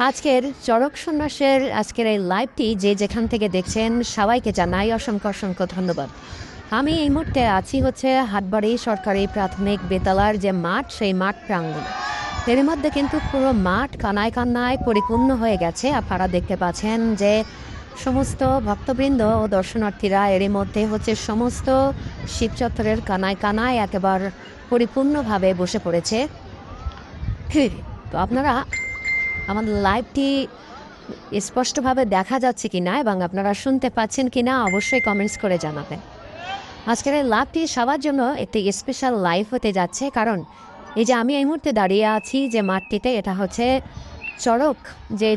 আজকের চড়ক সন্ন্যাসের আজকের এই লাইভটি যে যেখান থেকে দেখছেন সবাইকে জানাই অসংখ্য অসংখ্য ধন্যবাদ। আমি এই মুহূর্তে আছি হচ্ছে হাটবাড়ি সরকারি প্রাথমিক বিদ্যালয়ের যে মাঠ, সেই মাঠ প্রাঙ্গণ। এর মধ্যে কিন্তু পুরো মাঠ কানায় কান্নায় পরিপূর্ণ হয়ে গেছে। আপনারা দেখতে পাচ্ছেন যে সমস্ত ভক্তবৃন্দ ও দর্শনার্থীরা এরই মধ্যে হচ্ছে সমস্ত শিব চত্বরের কানায় কানায় একেবারে পরিপূর্ণভাবে বসে পড়েছে। তো আপনারা আমাদের লাইভটি স্পষ্টভাবে দেখা যাচ্ছে কিনা এবং আপনারা শুনতে পাচ্ছেন কিনা অবশ্যই কমেন্টস করে জানাবেন। আজকের এই লাইভটি সবার জন্য একটি স্পেশাল লাইভ হতে যাচ্ছে, কারণ এই যে আমি এই মুহূর্তে দাঁড়িয়ে আছি যে মাঠটিতে, এটা হচ্ছে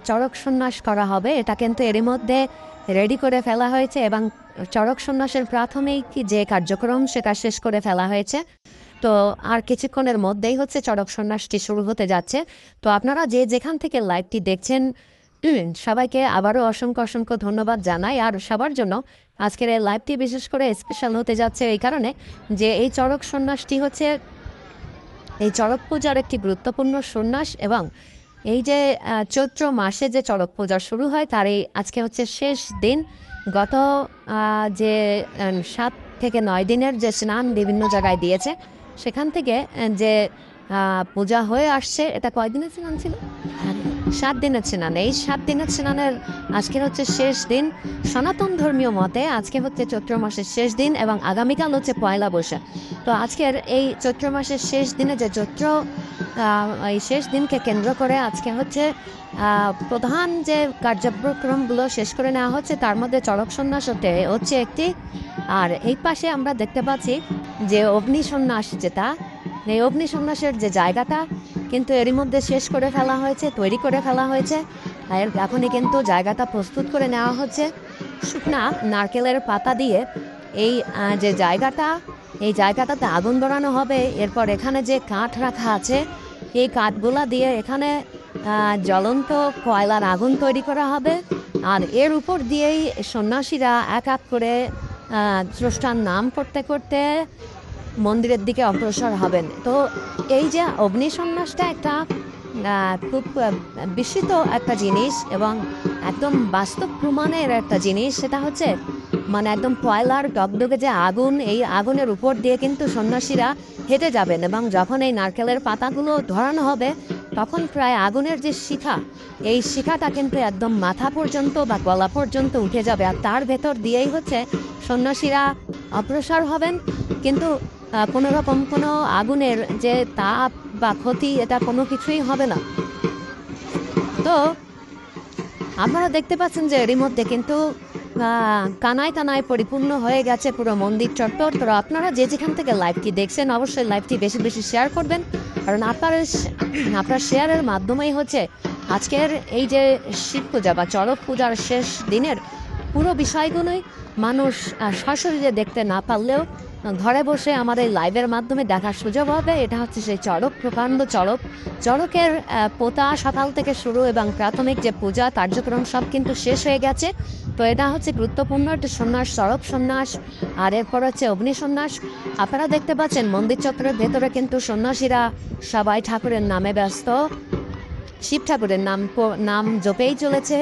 চড়ক সন্ন্যাস করা হবে। এটা কিন্তু এরই মধ্যে রেডি করে ফেলা হয়েছে এবং চড়ক সন্ন্যাসের প্রাথমিক যে কার্যক্রম সেটা শেষ করে ফেলা হয়েছে। তো আর কিছুক্ষণের মধ্যেই হচ্ছে চড়ক সন্ন্যাসটি শুরু হতে যাচ্ছে। তো আপনারা যে যেখান থেকে লাইভটি দেখছেন সবাইকে আবারও অসংখ্য অসংখ্য ধন্যবাদ জানাই। আর সবার জন্য আজকের এই লাইভটি বিশেষ করে স্পেশাল হতে যাচ্ছে এই কারণে যে এই চড়ক সন্ন্যাসটি হচ্ছে এই চড়ক পূজার একটি গুরুত্বপূর্ণ সন্ন্যাস এবং এই যে চৈত্র মাসে যে চড়ক পূজা শুরু হয় তার এই আজকে হচ্ছে শেষ দিন। গত যে 7 থেকে 9 দিনের যে স্নান বিভিন্ন জায়গায় দিয়েছে, সেখান থেকে যে পূজা হয়ে আসছে, এটা কয়দিনের স্নান ছিল? 7 দিনের স্নান। এই 7 দিনের স্নানের আজকের হচ্ছে শেষ দিন। সনাতন ধর্মীয় মতে আজকে হচ্ছে চৈত্র মাসের শেষ দিন এবং আগামীকাল হচ্ছে পয়লা বৈশাখ। তো আজকের এই চৈত্র মাসের শেষ দিনে যে এই শেষ দিনকে কেন্দ্র করে আজকে হচ্ছে প্রধান যে কার্যক্রমগুলো শেষ করে নেওয়া হচ্ছে, তার মধ্যে চড়ক সন্ন্যাস হচ্ছে একটি। আর এই পাশে আমরা দেখতে পাচ্ছি যে অগ্নি সন্ন্যাস, যেটা এই অগ্নি সন্ন্যাসের যে জায়গাটা কিন্তু এরই মধ্যে শেষ করে ফেলা হয়েছে, তৈরি করে ফেলা হয়েছে। আর এখনই কিন্তু জায়গাটা প্রস্তুত করে নেওয়া হচ্ছে শুকনা নারকেলের পাতা দিয়ে। এই যে এই জায়গাটাতে আগুন ধরানো হবে। এরপর এখানে যে কাঠ রাখা আছে, এই কাঠগুলা দিয়ে এখানে জ্বলন্ত কয়লার আগুন তৈরি করা হবে। আর এর উপর দিয়েই সন্ন্যাসীরা এক এক করে স্রষ্টার নাম করতে করতে মন্দিরের দিকে অগ্রসর হবেন। তো এই যে অগ্নি সন্ন্যাসটা একটা খুব বিস্মিত একটা জিনিস এবং একদম বাস্তব প্রমাণের একটা জিনিস। সেটা হচ্ছে মানে একদম কয়লার ডগডগে যে আগুন, এই আগুনের উপর দিয়ে কিন্তু সন্ন্যাসীরা হেঁটে যাবেন এবং যখন এই নারকেলের পাতাগুলো ধরানো হবে তখন প্রায় আগুনের যে শিখা, এই শিখাটা কিন্তু একদম মাথা পর্যন্ত বা গলা পর্যন্ত উঠে যাবে। আর তার ভেতর দিয়েই হচ্ছে সন্ন্যাসীরা অগ্রসর হবেন। কিন্তু কোনো রকম কোনো আগুনের যে তাপ বা ক্ষতি, এটা কোনো কিছুই হবে না। তো আপনারা দেখতে পাচ্ছেন যে এরই মধ্যে কিন্তু কানায় কানায় পরিপূর্ণ হয়ে গেছে পুরো মন্দির চত্বর। তো আপনারা যে যেখান থেকে লাইভটি দেখছেন অবশ্যই লাইভটি বেশি বেশি শেয়ার করবেন, কারণ আপনার শেয়ারের মাধ্যমেই হচ্ছে আজকের এই যে শিব পূজা বা চড়ক পূজার শেষ দিনের পুরো বিষয়গুলোই মানুষ সশরীরে দেখতে না পারলেও ঘরে বসে আমাদের লাইভের মাধ্যমে দেখার সুযোগ হবে। এটা হচ্ছে সেই চড়ক, প্রকাণ্ড চড়কের পোতা সকাল থেকে শুরু এবং প্রাথমিক যে পূজা কার্যক্রম সব কিন্তু শেষ হয়ে গেছে। তো এটা হচ্ছে গুরুত্বপূর্ণ একটা সন্ন্যাস, চড়ক সন্ন্যাস। আর এরপর হচ্ছে অগ্নি সন্ন্যাস। আপনারা দেখতে পাচ্ছেন মন্দির চত্বরের ভেতরে কিন্তু সন্ন্যাসীরা সবাই ঠাকুরের নামে ব্যস্ত, শিব ঠাকুরের নাম জপেই চলেছে।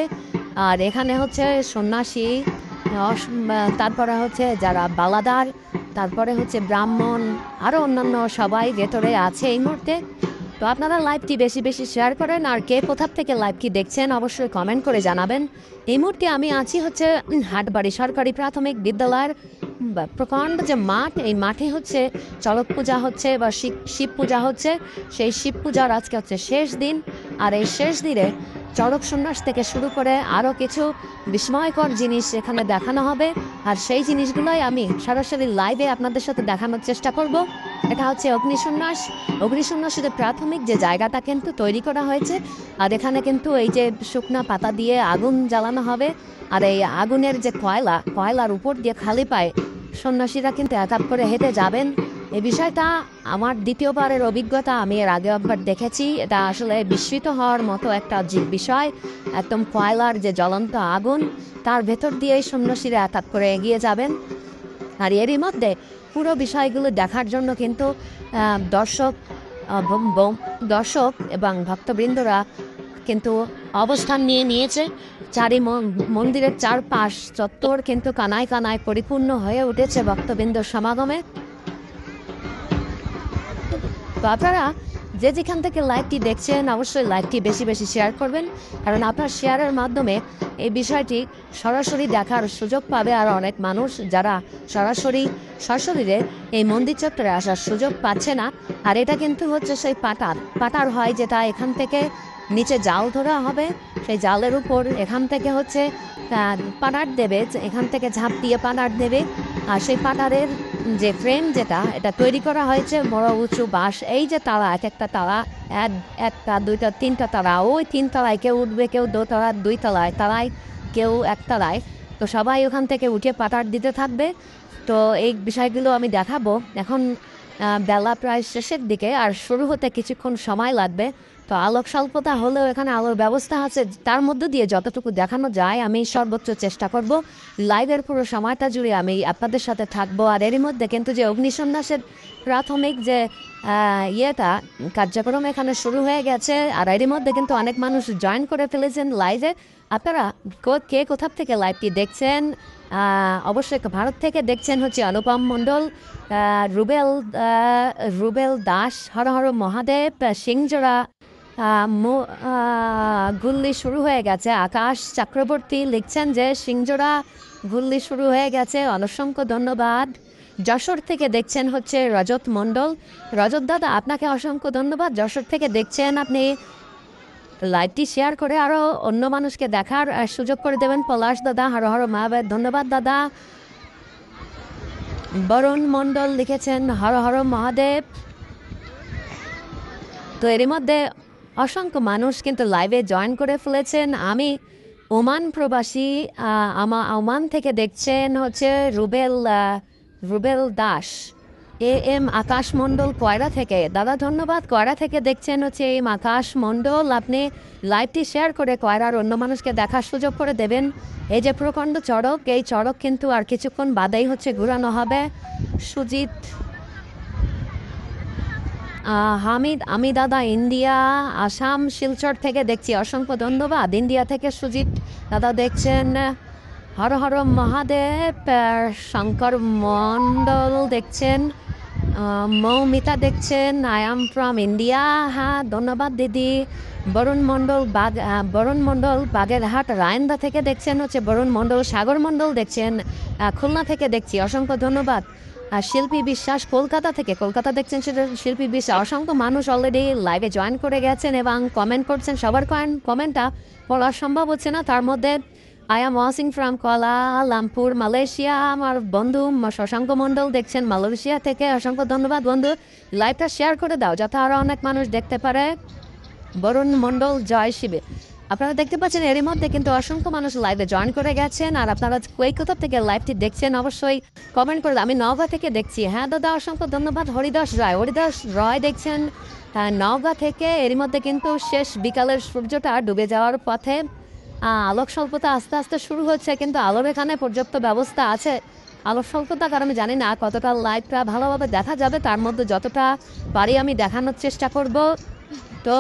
আর এখানে হচ্ছে সন্ন্যাসী, তারপরে হচ্ছে যারা বালাদার, তারপরে হচ্ছে ব্রাহ্মণ, আরও অন্যান্য সবাই ভেতরে আছে এই মুহূর্তে। তো আপনারা লাইভটি বেশি বেশি শেয়ার করেন। আর কে কোথা থেকে লাইভটি দেখছেন অবশ্যই কমেন্ট করে জানাবেন। এই মুহূর্তে আমি আছি হচ্ছে হাটবাড়ি সরকারি প্রাথমিক বিদ্যালয়ের প্রকাণ্ড যে মাঠ, এই মাঠে হচ্ছে চড়ক পূজা হচ্ছে বা শিব পূজা হচ্ছে। সেই শিব পূজার আজকে হচ্ছে শেষ দিন। আর এই শেষ দিনে চড়ক সন্ন্যাস থেকে শুরু করে আরও কিছু বিস্ময়কর জিনিস এখানে দেখানো হবে। আর সেই জিনিসগুলোই আমি সরাসরি লাইভে আপনাদের সাথে দেখানোর চেষ্টা করব। এটা হচ্ছে অগ্নি সন্ন্যাসের প্রাথমিক যে জায়গাটা কিন্তু তৈরি করা হয়েছে। আর এখানে কিন্তু এই যে শুকনা পাতা দিয়ে আগুন জ্বালানো হবে। আর এই আগুনের যে কয়লার উপর দিয়ে খালি পায়ে সন্ন্যাসীরা কিন্তু এক এক করে হেঁটে যাবেন। এই বিষয়টা আমার দ্বিতীয়বারের অভিজ্ঞতা। আমি এর আগে একবার দেখেছি। এটা আসলে বিস্মিত হওয়ার মতো একটা বিষয়। একদম কয়লার যে জ্বলন্ত আগুন, তার ভেতর দিয়েই সন্ন্যাসীরা এক এক করে এগিয়ে যাবেন। আর এরই মধ্যে পুরো বিষয়গুলো দেখার জন্য কিন্তু দর্শক এবং ভক্তবৃন্দরা কিন্তু অবস্থান নিয়ে নিয়েছে। মন্দিরের চারপাশ চত্বর কিন্তু কানায় কানায় পরিপূর্ণ হয়ে উঠেছে ভক্তবৃন্দ সমাগমে। তো আপনারা যে যেখান থেকে লাইভটি দেখছেন অবশ্যই লাইভটি বেশি বেশি শেয়ার করবেন, কারণ আপনার শেয়ারের মাধ্যমে এই বিষয়টি সরাসরি দেখার সুযোগ পাবে আর অনেক মানুষ যারা সরাসরি সশরীরে এই মন্দির চত্বরে আসার সুযোগ পাচ্ছে না। আর এটা কিন্তু হচ্ছে সেই পাটার হয়, যেটা এখান থেকে নিচে জাল ধরা হবে, সেই জালের উপর এখান থেকে হচ্ছে পাটার দেবে, এখান থেকে ঝাঁপ দিয়ে পাটার দেবে। আর সেই পাটারের যে ফ্রেম যেটা এটা তৈরি করা হয়েছে বড় উঁচু বাঁশ, এই যে তালা, এক একটা তালা, একটা দুইটা তিনটা তালা, ওই তিন তলায় কেউ উঠবে, কেউ দোতলা দুই তলায় তালায়, কেউ একতলায়। তো সবাই ওখান থেকে উঠে পাটার দিতে থাকবে। তো এই বিষয়গুলো আমি দেখাবো। এখন বেলা প্রায় শেষের দিকে আর শুরু হতে কিছুক্ষণ সময় লাগবে। তো আলোক স্বল্পতা হলেও এখানে আলোর ব্যবস্থা আছে, তার মধ্যে দিয়ে যতটুকু দেখানো যায় আমি সর্বোচ্চ চেষ্টা করব। লাইভের পুরো সময়টা জুড়ে আমি আপনাদের সাথে থাকবো। আর এরই মধ্যে কিন্তু যে অগ্নিসন্ন্যাসের প্রাথমিক যে কার্যক্রম এখানে শুরু হয়ে গেছে, আর এরই মধ্যে কিন্তু অনেক মানুষ জয়েন করে ফেলেছেন লাইভে। আপনারা কে কোথা থেকে লাইভটি দেখছেন? অবশ্যই ভারত থেকে দেখছেন হচ্ছে অনুপম মণ্ডল, রুবেল দাস, হর হর মহাদেব, সিংজোড়া গুল্লি শুরু হয়ে গেছে। আকাশ চক্রবর্তী লিখছেন যে সিংজোড়া গুল্লি শুরু হয়ে গেছে, অসংখ্য ধন্যবাদ। যশোর থেকে দেখছেন হচ্ছে রজত মণ্ডল। রজত দাদা, আপনাকে অসংখ্য ধন্যবাদ। যশোর থেকে দেখছেন, আপনি লাইভটি শেয়ার করে আরও অন্য মানুষকে দেখার সুযোগ করে দেবেন। পলাশ দাদা, হর হর মহাদেব, ধন্যবাদ দাদা। বরুণ মণ্ডল লিখেছেন হর হর মহাদেব। তো এরই মধ্যে অসংখ্য মানুষ কিন্তু লাইভে জয়েন করে ফেলেছেন। আমি ওমান প্রবাসী, ওমান থেকে দেখছেন হচ্ছে রুবেল দাস। এম আকাশ মণ্ডল কয়রা থেকে, দাদা ধন্যবাদ। কয়রা থেকে দেখছেন হচ্ছে এম আকাশ মণ্ডল। আপনি লাইভটি শেয়ার করে কয়রার অন্য মানুষকে দেখার সুযোগ করে দেবেন। এই যে প্রকাণ্ড চড়ক, এই চড়ক কিন্তু আর কিছুক্ষণ বাদেই হচ্ছে ঘুরানো হবে। সুজিত, আমি দাদা ইন্ডিয়া, আসাম শিলচর থেকে দেখছি, অসংখ্য ধন্যবাদ। ইন্ডিয়া থেকে সুজিত দাদা দেখছেন, হর হর মহাদেব। শঙ্কর মণ্ডল দেখছেন, মৌমিতা দেখছেন, আই এম ফ্রম ইন্ডিয়া। হ্যাঁ ধন্যবাদ দিদি। বরুণ মণ্ডল বাগেরহাট রায়ন্দা থেকে দেখছেন হচ্ছে বরুণ মণ্ডল। সাগর মণ্ডল দেখছেন খুলনা থেকে দেখছি, অসংখ্য ধন্যবাদ। শিল্পী বিশ্বাস কলকাতা দেখছেন, সেটা শিল্পী বিশ্বাস। অসংখ্য মানুষ অলরেডি লাইভে জয়েন করে গেছেন এবং কমেন্ট করছেন। সবার কমেন্টটা পড়া সম্ভব হচ্ছে না, তার মধ্যে I am watching from Kuala Lumpur Malaysia. আমার বন্ধু শশাঙ্ক মণ্ডল দেখছেন মালয়েশিয়া থেকে, অসংখ্য ধন্যবাদ বন্ধু। লাইভটা শেয়ার করে দাও যাতে আরও অনেক মানুষ দেখতে পারে। বরুণ মণ্ডল, জয় শিবে। আপনারা দেখতে পাচ্ছেন এরই মধ্যে কিন্তু অসংখ্য মানুষ লাইভে জয়েন করে গেছেন। আর আপনারা কোথা থেকে লাইভটি দেখছেন অবশ্যই কমেন্ট করে। আমি নওগাঁ থেকে দেখছি। হ্যাঁ দাদা, অসংখ্য ধন্যবাদ। হরিদাস রয় দেখছেন নওগাঁ থেকে। এরই মধ্যে কিন্তু শেষ বিকালের সূর্যটা ডুবে যাওয়ার পথে। আলোক স্বল্পতা আস্তে আস্তে শুরু হচ্ছে, কিন্তু আলোর এখানে পর্যাপ্ত ব্যবস্থা আছে। আলোক স্বল্পতার কারণে জানি না কতটা লাইভটা ভালোভাবে দেখা যাবে, তার মধ্যে যতটা পারি আমি দেখানোর চেষ্টা করব। তো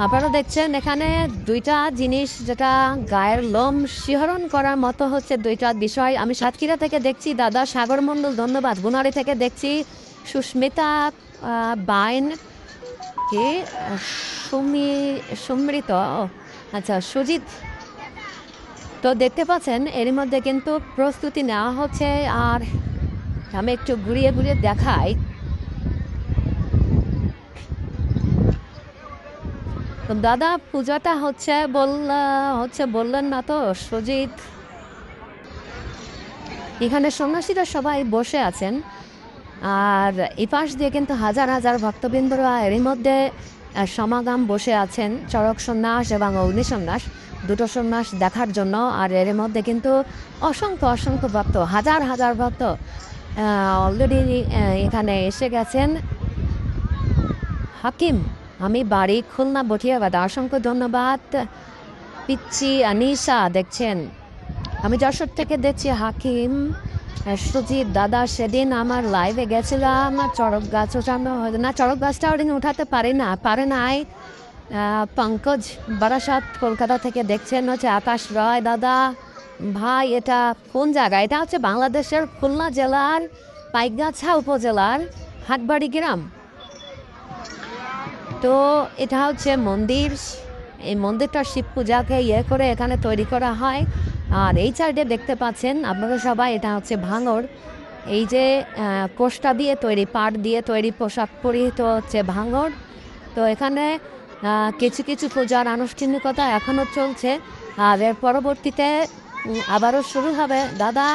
আপনারা দেখছেন এখানে দুইটা জিনিস যেটা গায়ের লোম শিহরণ করার মতো হচ্ছে, দুইটা বিষয়। আমি সাতক্ষীরা থেকে দেখছি দাদা সাগর মণ্ডল, ধন্যবাদ। গুনারি থেকে দেখছি সুস্মিতা বাইন, কে সুমৃত, আচ্ছা সুজিত। তো দেখতে পাচ্ছেন এর মধ্যে কিন্তু প্রস্তুতি নেওয়া হচ্ছে। আর আমি একটু ঘুরিয়ে ঘুরিয়ে দেখাই। তো দাদা পূজাটা বললেন না তো সুজিত। এখানে সন্ন্যাসীরা সবাই বসে আছেন, আর এই পাশ দিয়ে কিন্তু হাজার হাজার ভক্তবৃন্দরা এরই মধ্যে সমাগম বসে আছেন চরক সন্ন্যাস এবং অগ্নি সন্ন্যাস, দুটো সন্ন্যাস দেখার জন্য। আর এর মধ্যে কিন্তু অসংখ্য ভক্ত, হাজার হাজার ভক্ত অলরেডি এখানে এসে গেছেন। হাকিম, আমি বাড়ি খুলনা বটিয়াবাদ, অসংখ্য ধন্যবাদ। পিচ্ছি আনিসা দেখছেন, আমি যশোর থেকে দেখছি। হাকিম, সুজিত দাদা, সেদিন আমার লাইভে গেছিলাম চড়ক গাছ ওঠানো, না চড়ক গাছটা ওদিন উঠাতে পারে নাই। পঙ্কজ বারাসাত কলকাতা থেকে দেখছেন হচ্ছে আকাশ রয়। দাদা ভাই, এটা কোন জায়গা? এটা হচ্ছে বাংলাদেশের খুলনা জেলার পাইকগাছা উপজেলার হাটবাড়ি গ্রাম। তো এটা হচ্ছে মন্দির। এই মন্দিরটা শিব পূজাকে করে এখানে তৈরি করা হয়। আর এই সাইডে দেখতে পাচ্ছেন আপনারা সবাই, এটা হচ্ছে ভাঙর। এই যে কোষ্টা দিয়ে তৈরি, পাট দিয়ে তৈরি পোশাক পরিহিত হচ্ছে ভাঙর। তো এখানে কিছু কিছু পূজার আনুষ্ঠানিকতা এখনও চলছে। আর এর পরবর্তীতে আবারও শুরু হবে। দাদা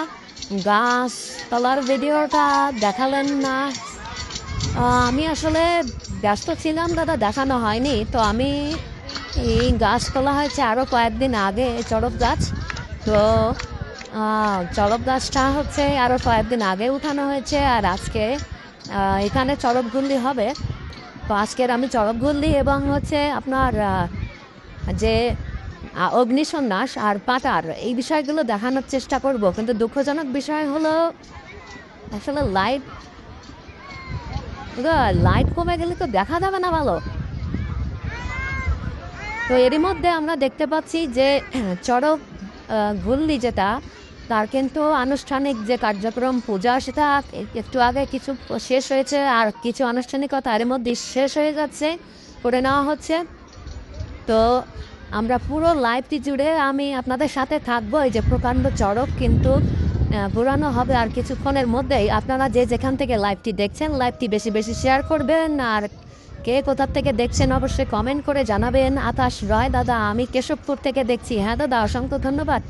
গাছ তলার ভিডিওটা দেখালেন না। আমি আসলে ব্যস্ত ছিলাম দাদা, দেখানো হয়নি। তো আমি এই গাছ তোলা হয়েছে আরও কয়েকদিন আগে, চড়ক গাছ। তো চড়ক গাছটা হচ্ছে আরও কয়েকদিন আগে উঠানো হয়েছে। আর আজকে এখানে চড়কগুল্লি হবে। তো আজকের আমি চড়কগুল্লি এবং হচ্ছে আপনার যে অগ্নিসন্ন্যাস আর পাটার এই বিষয়গুলো দেখানোর চেষ্টা করব। কিন্তু দুঃখজনক বিষয় হলো আসলে লাইট কমে গেলে তো দেখা যাবে না ভালো। তো এরই মধ্যে আমরা দেখতে পাচ্ছি যে চড়ক গুল্লি যেটা, তার কিন্তু আনুষ্ঠানিক যে কার্যক্রম পূজা সেটা একটু আগে কিছু শেষ হয়েছে। আর কিছু আনুষ্ঠানিকতা এর মধ্যে শেষ হয়ে যাচ্ছে, করে নেওয়া হচ্ছে। তো আমরা পুরো লাইভটি জুড়ে আমি আপনাদের সাথে থাকবো। এই যে প্রকাণ্ড চড়ক কিন্তু ঘোরানো হবে আর কিছুক্ষণের মধ্যেই। আপনারা যে যেখান থেকে লাইভটি দেখছেন, লাইভটি বেশি বেশি শেয়ার করবেন। আর কে কোথা থেকে দেখছেন অবশ্যই কমেন্ট করে জানাবেন। আকাশ রয় দাদা, আমি কেশবপুর থেকে দেখছি। হ্যাঁ দাদা, অসংখ্য ধন্যবাদ।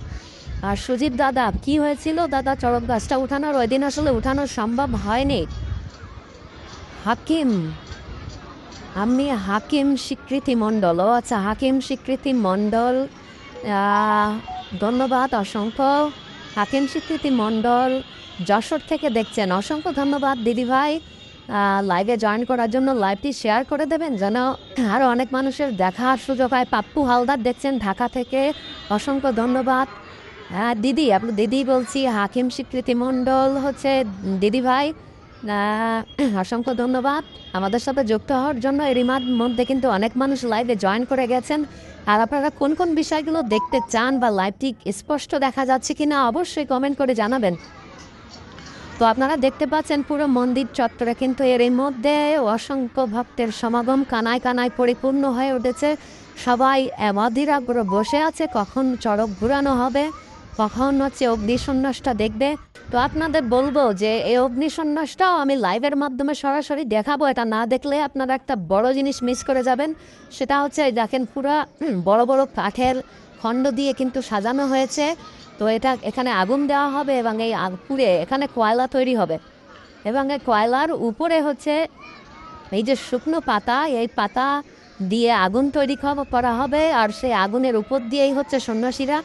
আর সুজিত দাদা, কি হয়েছিল দাদা চড়ক গাছটা উঠানোর? ওই দিন আসলে উঠানো সম্ভব হয়নি। হাকিম, আমি হাকিম স্বীকৃতি মণ্ডল। ও আচ্ছা, হাকিম স্বীকৃতি মণ্ডল, ধন্যবাদ অসংখ্য। হাকিম স্বীকৃতি মণ্ডল যশোর থেকে দেখছেন, অসংখ্য ধন্যবাদ দিদিভাই। লাইভে জয়েন করার জন্য লাইভটি শেয়ার করে দেবেন যেন আরও অনেক মানুষের দেখার সুযোগ হয়। পাপ্পু হালদার দেখছেন ঢাকা থেকে, অসংখ্য ধন্যবাদ। হ্যাঁ দিদি, আপনি দিদি বলছি। হাকিম স্বীকৃতি মণ্ডল হচ্ছে দিদিভাই, অসংখ্য ধন্যবাদ আমাদের সাথে যুক্ত হওয়ার জন্য। এরই মধ্যে কিন্তু অনেক মানুষ লাইভে জয়েন করে গেছেন। আর আপনারা কোন কোন বিষয়গুলো দেখতে চান বা লাইভটি স্পষ্ট দেখা যাচ্ছে কিনা অবশ্যই কমেন্ট করে জানাবেন। তো আপনারা দেখতে পাচ্ছেন পুরো মন্দির চত্বরে কিন্তু এর মধ্যে অসংখ্য ভক্তের সমাগম কানায় কানায় পরিপূর্ণ হয়ে উঠেছে। সবাই অধীর আগ্রহে বসে আছে কখন চড়ক ঘুরানো হবে, কখন হচ্ছে অগ্নিসন্ন্যাসটা দেখবে। তো আপনাদের বলবো যে এই অগ্নিসন্ন্যাসটাও আমি লাইভের মাধ্যমে সরাসরি দেখাবো। এটা না দেখলে আপনারা একটা বড় জিনিস মিস করে যাবেন। সেটা হচ্ছে দেখেন পুরা বড় বড় কাঠের খণ্ড দিয়ে কিন্তু সাজানো হয়েছে। তো এটা এখানে আগুন দেওয়া হবে এবং এই পুড়ে এখানে কয়লা তৈরি হবে। এবং এই কয়লার উপরে হচ্ছে এই যে শুকনো পাতা, এই পাতা দিয়ে আগুন তৈরি করা হবে। আর সেই আগুনের উপর দিয়েই হচ্ছে সন্ন্যাসীরা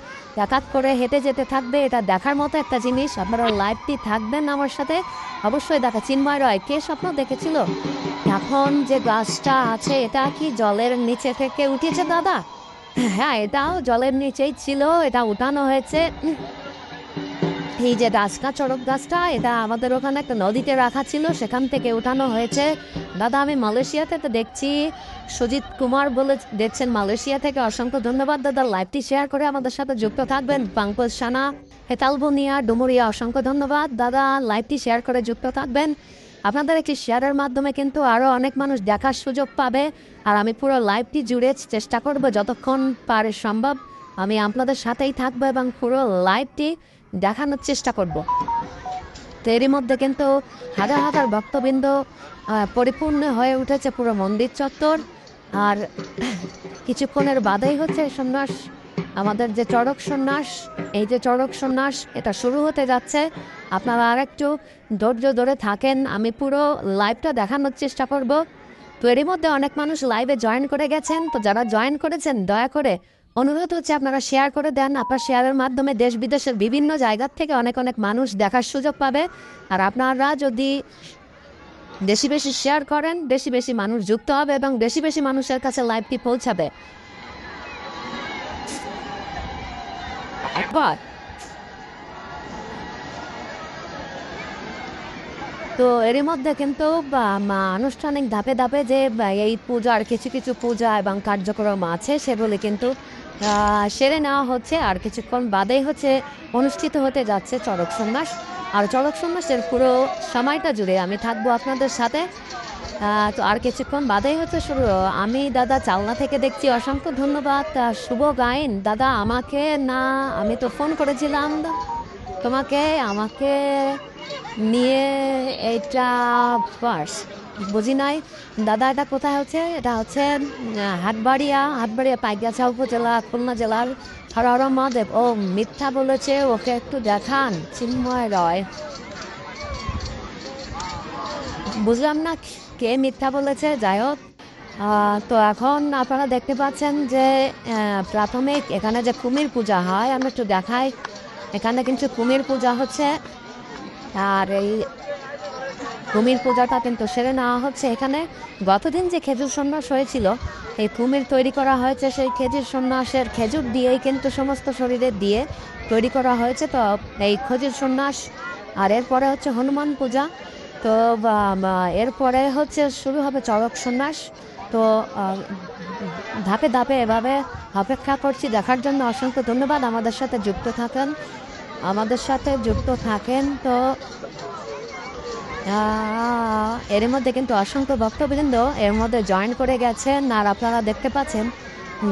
এক এক করে হেঁটে যেতে থাকবে। এটা দেখার মতো একটা জিনিস। আপনারা লাইভটি থাকবেন আমার সাথে, অবশ্যই দেখা। চিন্ময় রয়, কে স্বপ্ন দেখেছিল? এখন যে গাছটা আছে এটা কি জলের নিচে থেকে উঠেছে দাদা? হ্যাঁ, এটাও জলের নিচেই ছিল, এটা উঠানো হয়েছে। এই যে গাছটা, চড়ক গাছটা, এটা আমাদের ওখানে একটা নদীতে রাখা ছিল, সেখান থেকে উঠানো হয়েছে। দাদা আমি মালয়েশিয়াতে তো দেখছি। সুজিত কুমার বলে দেখছেন মালয়েশিয়া থেকে, অসংখ্য ধন্যবাদ দাদা। লাইভটি শেয়ার করে আমাদের সাথে যুক্ত থাকবেন। পাঙ্কজ সানা, হেতালবনিয়া, ডুমুরিয়া, অসংখ্য ধন্যবাদ দাদা। লাইভটি শেয়ার করে যুক্ত থাকবেন। আপনাদের একটি শেয়ারের মাধ্যমে কিন্তু আরও অনেক মানুষ দেখার সুযোগ পাবে। আর আমি পুরো লাইভটি জুড়ে চেষ্টা করব যতক্ষণ পারে সম্ভব আমি আপনাদের সাথেই থাকবো এবং পুরো লাইভটি দেখানোর চেষ্টা করব। তো এরই মধ্যে কিন্তু হাজার হাজার ভক্তবৃন্দ পরিপূর্ণ হয়ে উঠেছে পুরো মন্দির চত্বর। আর কিছুক্ষণের বাদেই হচ্ছে সন্ন্যাস, আমাদের যে চড়ক সন্ন্যাস, এই যে চড়ক সন্ন্যাস এটা শুরু হতে যাচ্ছে। আপনারা আর একটু ধৈর্য ধরে থাকেন, আমি পুরো লাইভটা দেখানোর চেষ্টা করব। তো এরই মধ্যে অনেক মানুষ লাইভে জয়েন করে গেছেন। তো যারা জয়েন করেছেন দয়া করে অনুরোধ হচ্ছে আপনারা শেয়ার করে দেন। আপনার শেয়ারের মাধ্যমে দেশ বিদেশের বিভিন্ন জায়গার থেকে অনেক অনেক মানুষ দেখার সুযোগ পাবে। আর আপনারা যদি বেশি বেশি শেয়ার করেন, বেশি বেশি মানুষ যুক্ত হবে এবং বেশি বেশি মানুষের কাছে লাইভটি পৌঁছাবে। একবার তো এরই মধ্যে কিন্তু আনুষ্ঠানিক ধাপে ধাপে যে এই পূজার কিছু কিছু পূজা এবং কার্যক্রম আছে সেগুলি কিন্তু সেরে নেওয়া হচ্ছে। আর কিছুক্ষণ বাদেই হচ্ছে অনুষ্ঠিত হতে যাচ্ছে চড়ক সন্ন্যাস। আর চড়ক সন্ন্যাসের পুরো সময়টা জুড়ে আমি থাকবো আপনাদের সাথে। তো আর কিছুক্ষণ বাদেই হচ্ছে শুরু। আমি দাদা চালনা থেকে দেখছি, অসংখ্য ধন্যবাদ। শুভ গায়েন দাদা, আমাকে না, আমি তো ফোন করেছিলাম তোমাকে, আমাকে নিয়ে এইটা ফার্স্ট বুঝি নাই দাদা। এটা কোথায় হচ্ছে? এটা হচ্ছে হাটবাড়িয়া পাইকগাছা উপজেলা, খুলনা জেলার। হর হর মহাদেব। ও মিথ্যা বলেছে, ওকে একটু দেখান। চিন্ময় রয়, বুঝলাম না কে মিথ্যা বলেছে। যাই হোক, তো এখন আপনারা দেখতে পাচ্ছেন যে প্রাথমিক এখানে যে কুমির পূজা হয়, আমরা একটু দেখাই। এখানে কিন্তু কুমির পূজা হচ্ছে, আর এই কুমির পূজাটা কিন্তু সেরে নেওয়া হচ্ছে। এখানে গতদিন যে খেজুর সন্ন্যাস হয়েছিল, এই কুমির তৈরি করা হয়েছে সেই খেজুর সন্ন্যাসের খেজুর দিয়েই কিন্তু সমস্ত শরীরে দিয়ে তৈরি করা হয়েছে। তো এই খেজুর সন্ন্যাস, আর এরপরে হচ্ছে হনুমান পূজা। তো এরপরে হচ্ছে শুরু হবে চড়ক সন্ন্যাস। তো ধাপে ধাপে এভাবে অপেক্ষা করছি দেখার জন্য। অসংখ্য ধন্যবাদ। আমাদের সাথে যুক্ত থাকেন। তো এর মধ্যে কিন্তু অসংখ্য ভক্তবৃন্দ এর মধ্যে জয়েন করে গেছেন। আর আপনারা দেখতে পাচ্ছেন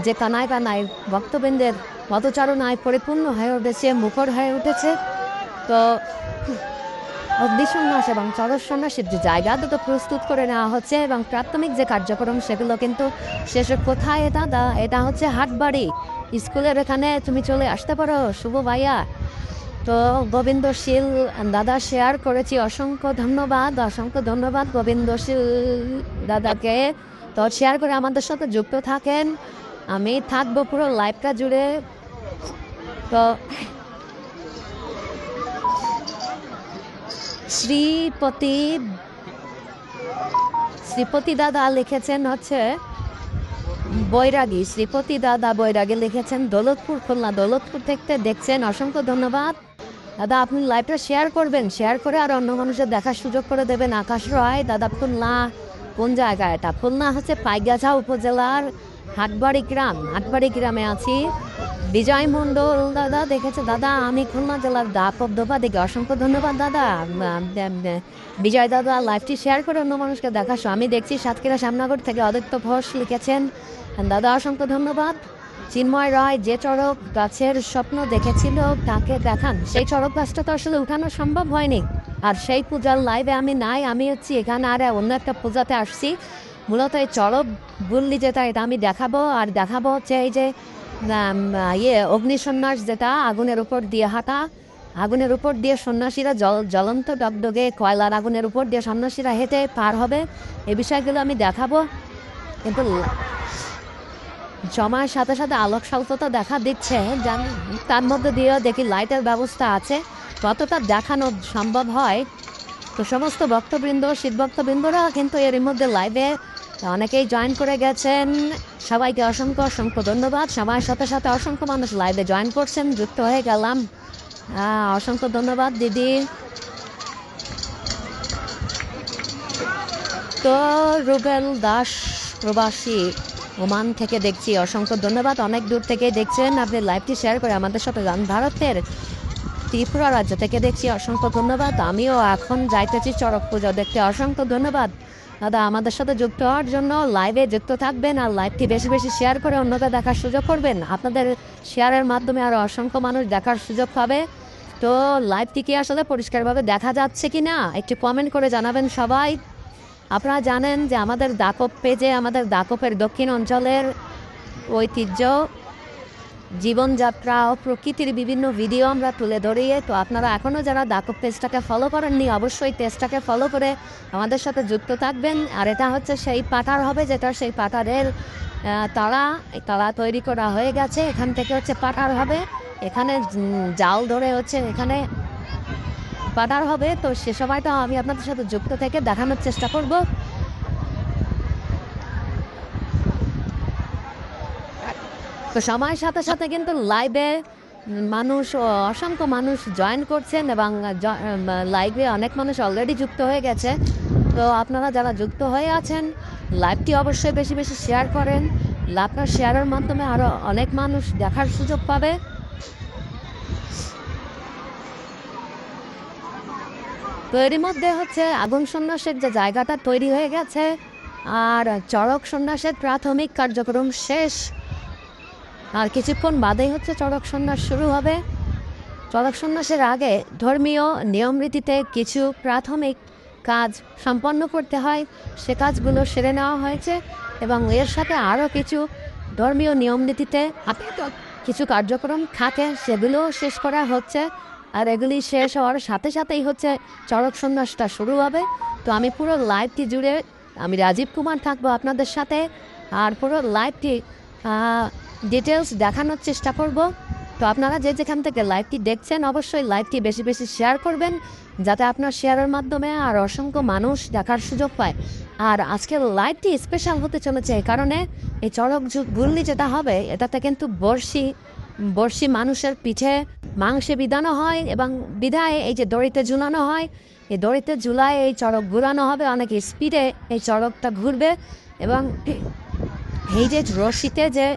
যে কানায় কানায় ভক্তবৃন্দের পদচারণায় পরিপূর্ণ হয়ে উঠেছে, মুখর হয়ে উঠেছে। তো অগ্নিসন্ন্যাস এবং চড়ক সন্ন্যাসের যে জায়গা দুটো প্রস্তুত করে নেওয়া হচ্ছে, এবং প্রাথমিক যে কার্যক্রম সেগুলো কিন্তু শেষে কোথায়? এটা হচ্ছে হাটবাড়ি স্কুলের এখানে। তুমি চলে আসতে পারো শুভ ভাইয়া। তো গোবিন্দশীল দাদা শেয়ার করেছি, অসংখ্য ধন্যবাদ গোবিন্দশীল দাদাকে। তো শেয়ার করে আমাদের সাথে যুক্ত থাকেন, আমি থাকবো পুরো লাইভটা জুড়ে। তো শ্রীপতি দাদা লিখেছেন হচ্ছে বৈরাগী, শ্রীপতি দাদা বৈরাগী লিখেছেন দৌলতপুর, খুলনা। দৌলতপুর থেকে দেখছেন, অসংখ্য ধন্যবাদ দাদা। আপনি লাইভটা শেয়ার করবেন, শেয়ার করে আর অন্য মানুষের দেখার সুযোগ করে দেবেন। আকাশ রায় দাদা, খুলনা কোন জায়গায়? এটা খুলনা হচ্ছে পাইকগাছা উপজেলার হাটবাড়ি গ্রামে আছি। বিজয় মণ্ডল দাদা দেখেছে, দাদা আমি খুলনা জেলার দাপবদোপা থেকে। অসংখ্য ধন্যবাদ দাদা। বিজয় দাদা লাইভটি শেয়ার করে অন্য মানুষকে দেখাস। আমি দেখছি সাতক্ষীরা শ্যামনগর থেকে অদিত্য ঘোষ লিখেছেন, দাদা অসংখ্য ধন্যবাদ। চিন্ময় রায়, যে চড়ক গাছের স্বপ্ন দেখেছিল তাকে দেখান। সেই চড়ক গাছটা তো আসলে উঠানো সম্ভব হয়নি, আর সেই পূজার লাইভে আমি নাই। আমি হচ্ছি এখানে আর অন্য একটা পূজাতে আসছি। মূলত এই চড়ক বুল্লি যেটা, এটা আমি দেখাবো। আর দেখাবো হচ্ছে এই যে অগ্নিসন্ন্যাস, যেটা আগুনের উপর দিয়ে হাঁটা, আগুনের উপর দিয়ে সন্ন্যাসীরা জ্বলন্ত ডগডগে কয়লার আগুনের উপর দিয়ে সন্ন্যাসীরা হেঁটে পার হবে। এই বিষয়গুলো আমি দেখাবো। কিন্তু সময়ের সাথে সাথে আলোক স্বল্পতা দেখা দিচ্ছে, তার মধ্যে দিয়েও দেখি লাইটের ব্যবস্থা আছে। কতটা দেখানো সম্ভব হয়। তো সমস্ত ভক্তবৃন্দ, শীতভক্তবৃন্দরা কিন্তু এর মধ্যে লাইভে অনেকেই জয়েন করে গেছেন। সবাইকে অসংখ্য ধন্যবাদ। সময়ের সাথে সাথে অসংখ্য মানুষ লাইভে জয়েন করছেন, যুক্ত হয়ে গেলাম। অসংখ্য ধন্যবাদ দিদি। তো রুবেল দাস প্রবাসী ওমান থেকে দেখছি, অসংখ্য ধন্যবাদ। অনেক দূর থেকে দেখছেন, আপনি লাইভটি শেয়ার করে আমাদের সাথে যান। ভারতের ত্রিপুরা রাজ্য থেকে দেখছি, অসংখ্য ধন্যবাদ। আমিও এখন যাইতেছি চড়ক পূজা দেখতে। অসংখ্য ধন্যবাদ দাদা আমাদের সাথে যুক্ত হওয়ার জন্য। লাইভে যুক্ত থাকবেন আর লাইভটি বেশি বেশি শেয়ার করে অন্যকে দেখার সুযোগ করবেন। আপনাদের শেয়ারের মাধ্যমে আরও অসংখ্য মানুষ দেখার সুযোগ পাবে। তো লাইভটি কি আসলে পরিষ্কারভাবে দেখা যাচ্ছে কি না একটু কমেন্ট করে জানাবেন সবাই। আপনারা জানেন যে আমাদের দাকপ পেজে, আমাদের দাকপের দক্ষিণ অঞ্চলের ঐতিহ্য, জীবনযাত্রা ও প্রকৃতির বিভিন্ন ভিডিও আমরা তুলে ধরিয়ে। তো আপনারা এখনও যারা দাকপ পেজটাকে ফলো করেননি, অবশ্যই পেজটাকে ফলো করে আমাদের সাথে যুক্ত থাকবেন। আর এটা হচ্ছে সেই পাঠার হবে, যেটা সেই পাঠারের তালা তৈরি করা হয়ে গেছে। এখান থেকে হচ্ছে পাঠার হবে, এখানে জাল ধরে হচ্ছে এখানে পাঠার হবে। তো সে সময়টা আমি আপনাদের সাথে যুক্ত থেকে দেখানোর চেষ্টা করব। তো সময়ের সাথে সাথে কিন্তু লাইভে মানুষ অসংখ্য মানুষ জয়েন করছেন এবং লাইভে অনেক মানুষ অলরেডি যুক্ত হয়ে গেছে। তো আপনারা যারা যুক্ত হয়ে আছেন লাইভটি অবশ্যই বেশি বেশি শেয়ার করেন। আপনার শেয়ারের মাধ্যমে আরও অনেক মানুষ দেখার সুযোগ পাবে। তো এরই মধ্যে হচ্ছে আগুন সন্ন্যাসের যে জায়গাটা তৈরি হয়ে গেছে আর চড়ক সন্ন্যাসের প্রাথমিক কার্যক্রম শেষ। আর কিছুক্ষণ বাদেই হচ্ছে চড়ক সন্ন্যাস শুরু হবে। চড়ক সন্ন্যাসের আগে ধর্মীয় নিয়ম রীতিতে কিছু প্রাথমিক কাজ সম্পন্ন করতে হয়, সে কাজগুলো সেরে নেওয়া হয়েছে এবং এর সাথে আরও কিছু ধর্মীয় নিয়ম নীতিতে কিছু কার্যক্রম থাকে, সেগুলোও শেষ করা হচ্ছে। আর এগুলি শেষ হওয়ার সাথে সাথেই হচ্ছে চড়ক সন্ন্যাসটা শুরু হবে। তো আমি পুরো লাইভটি জুড়ে আমি রাজীব কুমার থাকবো আপনাদের সাথে, আর পুরো লাইভটি ডিটেলস দেখানোর চেষ্টা করব। তো আপনারা যে যেখান থেকে লাইভটি দেখছেন অবশ্যই লাইভটি বেশি বেশি শেয়ার করবেন, যাতে আপনার শেয়ারের মাধ্যমে আর অসংখ্য মানুষ দেখার সুযোগ পায়। আর আজকের লাইভটি স্পেশাল হতে চলেছে এই কারণে, এই চড়ক গুল্লি যেটা হবে এটাতে কিন্তু বর্ষি মানুষের পিঠে মাংসে বিধানো হয় এবং বিধায় এই যে দড়িতে ঝুলানো হয়, এই দড়িতে ঝুলায় এই চড়ক ঘুরানো হবে, অনেক স্পিডে এই চড়কটা ঘুরবে এবং এই যে রশিতে যে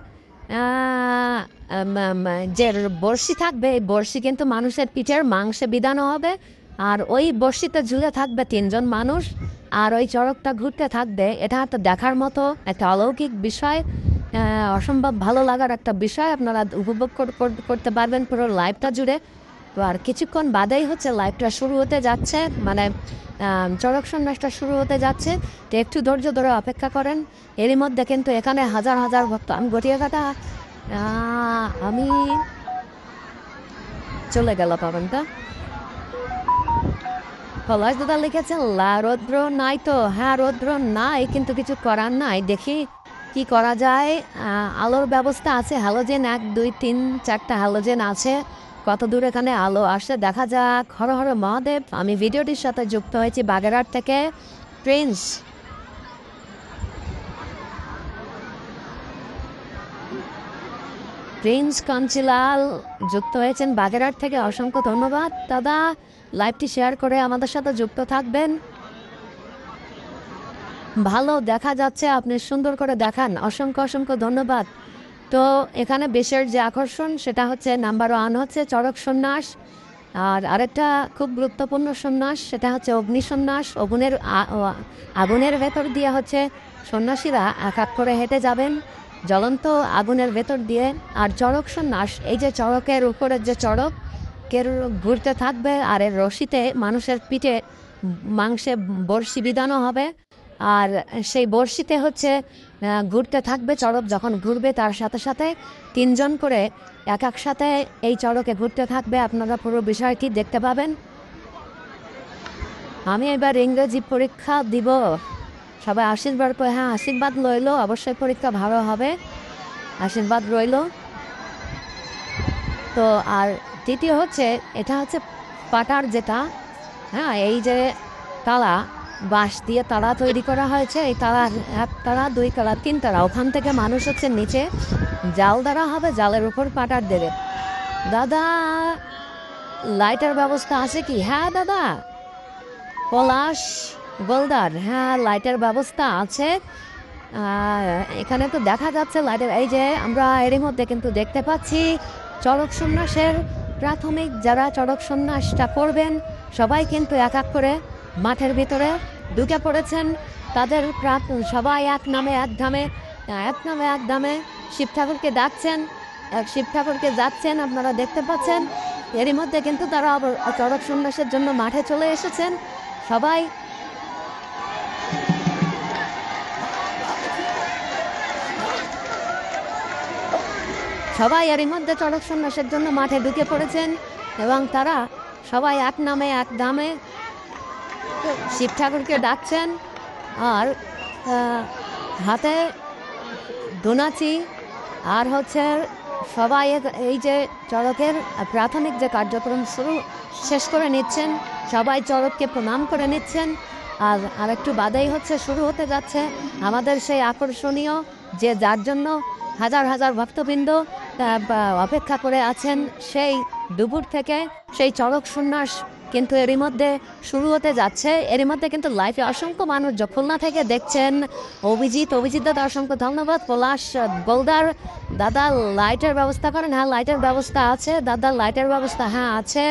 বড়শি থাকবে, এই বড়শি কিন্তু মানুষের পিঠের মাংসে বিধানো হবে। আর ওই বড়শিতে ঝুলে থাকবে 3 জন মানুষ, আর ওই চড়কটা ঘুরতে থাকবে। এটা একটা দেখার মতো একটা অলৌকিক বিষয়, অসম্ভব ভালো লাগার একটা বিষয়। আপনারা উপভোগ করতে পারবেন পুরো লাইভটা জুড়ে। তো আর কিছুক্ষণ বাদেই হচ্ছে লাইভটা শুরু হতে যাচ্ছে, মানে চড়ক সন্ন্যাসটা শুরু হতে যাচ্ছে। তো একটু ধৈর্য ধরে অপেক্ষা করেন। এরই মধ্যে কিন্তু এখানে হাজার হাজার ভক্ত, আমি গটিয়া কাটা আমি চলে গেল পাবেনটা। পলাশ দাদা লিখেছেন রৌদ্র নাই তো। হ্যাঁ, রৌদ্র নাই, কিন্তু কিছু করার নাই। দেখি কি করা যায়। আলোর ব্যবস্থা আছে, হ্যালোজেন 1 2 3 4টা হ্যালোজেন আছে। কত দূর এখানে আলো আসে দেখা যাক। হর হর মহাদেব। আমি ভিডিওটির সাথে যুক্ত হয়েছি বাগেরহাট থেকে। প্রিন্স কাঞ্চিলাল যুক্ত হয়েছেন বাগেরহাট থেকে, অসংখ্য ধন্যবাদ দাদা। লাইভটি শেয়ার করে আমাদের সাথে যুক্ত থাকবেন। ভালো দেখা যাচ্ছে, আপনি সুন্দর করে দেখান, অসংখ্য অসংখ্য ধন্যবাদ। তো এখানে বেশের যে আকর্ষণ সেটা হচ্ছে নাম্বার 1 হচ্ছে চড়ক সন্ন্যাস, আর আরেকটা খুব গুরুত্বপূর্ণ সন্ন্যাস সেটা হচ্ছে অগ্নি সন্ন্যাস। আগুনের ভেতর দিয়ে হচ্ছে সন্ন্যাসীরা এক এক করে হেঁটে যাবেন জ্বলন্ত আগুনের ভেতর দিয়ে। আর চড়ক সন্ন্যাস, এই যে চড়কের উপরের যে চড়ক ঘুরতে থাকবে, আর এর রশিতে মানুষের পিঠে মাংসে বড়শি বিধানো হবে, আর সেই বড়শিতে হচ্ছে ঘুরতে থাকবে চড়ক। যখন ঘুরবে তার সাথে সাথে 3 জন করে এক সাথে এই চড়কে ঘুরতে থাকবে। আপনারা পুরো বিষয়টি দেখতে পাবেন। আমি এবার ইংরেজি পরীক্ষা দিব, সবাই আশীর্বাদ করে। হ্যাঁ, আশীর্বাদ রইল, অবশ্যই পরীক্ষা ভালো হবে, আশীর্বাদ রইল। তো আর দ্বিতীয় হচ্ছে এটা হচ্ছে পাটার যেটা, হ্যাঁ, এই যে তালা, বাঁশ দিয়ে তালা তৈরি করা হয়েছে। এই তালা 1 তালা 2 তালা 3 তালা, ওখান থেকে মানুষ হচ্ছে নিচে জাল দ্বারা হবে, জালের উপর পাটার দেবে। দাদা লাইটের ব্যবস্থা আছে কি? হ্যাঁ দাদা পলাশ গোলদার, হ্যাঁ লাইটের ব্যবস্থা আছে। এখানে তো দেখা যাচ্ছে লাইটের, এই যে আমরা এরই মধ্যে কিন্তু দেখতে পাচ্ছি চড়ক সন্ন্যাসের প্রাথমিক যারা চড়ক সন্ন্যাসটা করবেন সবাই কিন্তু এক এক করে মাঠের ভিতরে ঢুকে পড়েছেন। তাদের সবাই এক নামে এক ধামে শিব ঠাকুরকে ডাকছেন, শিব ঠাকুরকে যাচ্ছেন, আপনারা দেখতে পাচ্ছেন। এরই মধ্যে কিন্তু তারা চড়ক সন্ন্যাসের জন্য মাঠে চলে এসেছেন। সবাই এরই মধ্যে চড়ক সন্ন্যাসের জন্য মাঠে ঢুকে পড়েছেন এবং তারা সবাই এক নামে এক দামে শিব ঠাকুরকে ডাকছেন। আর হাতে দোনাচি, আর হচ্ছে সবাই এই যে চড়কের প্রাথমিক যে কার্যক্রম শেষ করে নিচ্ছেন, সবাই চড়ককে প্রণাম করে নিচ্ছেন। আর একটু বাদেই হচ্ছে শুরু হতে যাচ্ছে আমাদের সেই আকর্ষণীয়, যে যার জন্য হাজার হাজার ভক্তবৃন্দ অপেক্ষা করে আছেন সেই দুপুর থেকে সেই চড়ক সন্ন্যাস কিন্তু এরই মধ্যে শুরু হতে যাচ্ছে। এরই মধ্যে কিন্তু লাইভে অসংখ্য মানুষ খুলনা থেকে দেখছেন। অভিজিৎ দাদা অসংখ্য ধন্যবাদ। পলাশ গোলদার দাদা লাইটের ব্যবস্থা করেন। হ্যাঁ, লাইটের ব্যবস্থা আছে দাদা, লাইটের ব্যবস্থা হ্যাঁ আছে।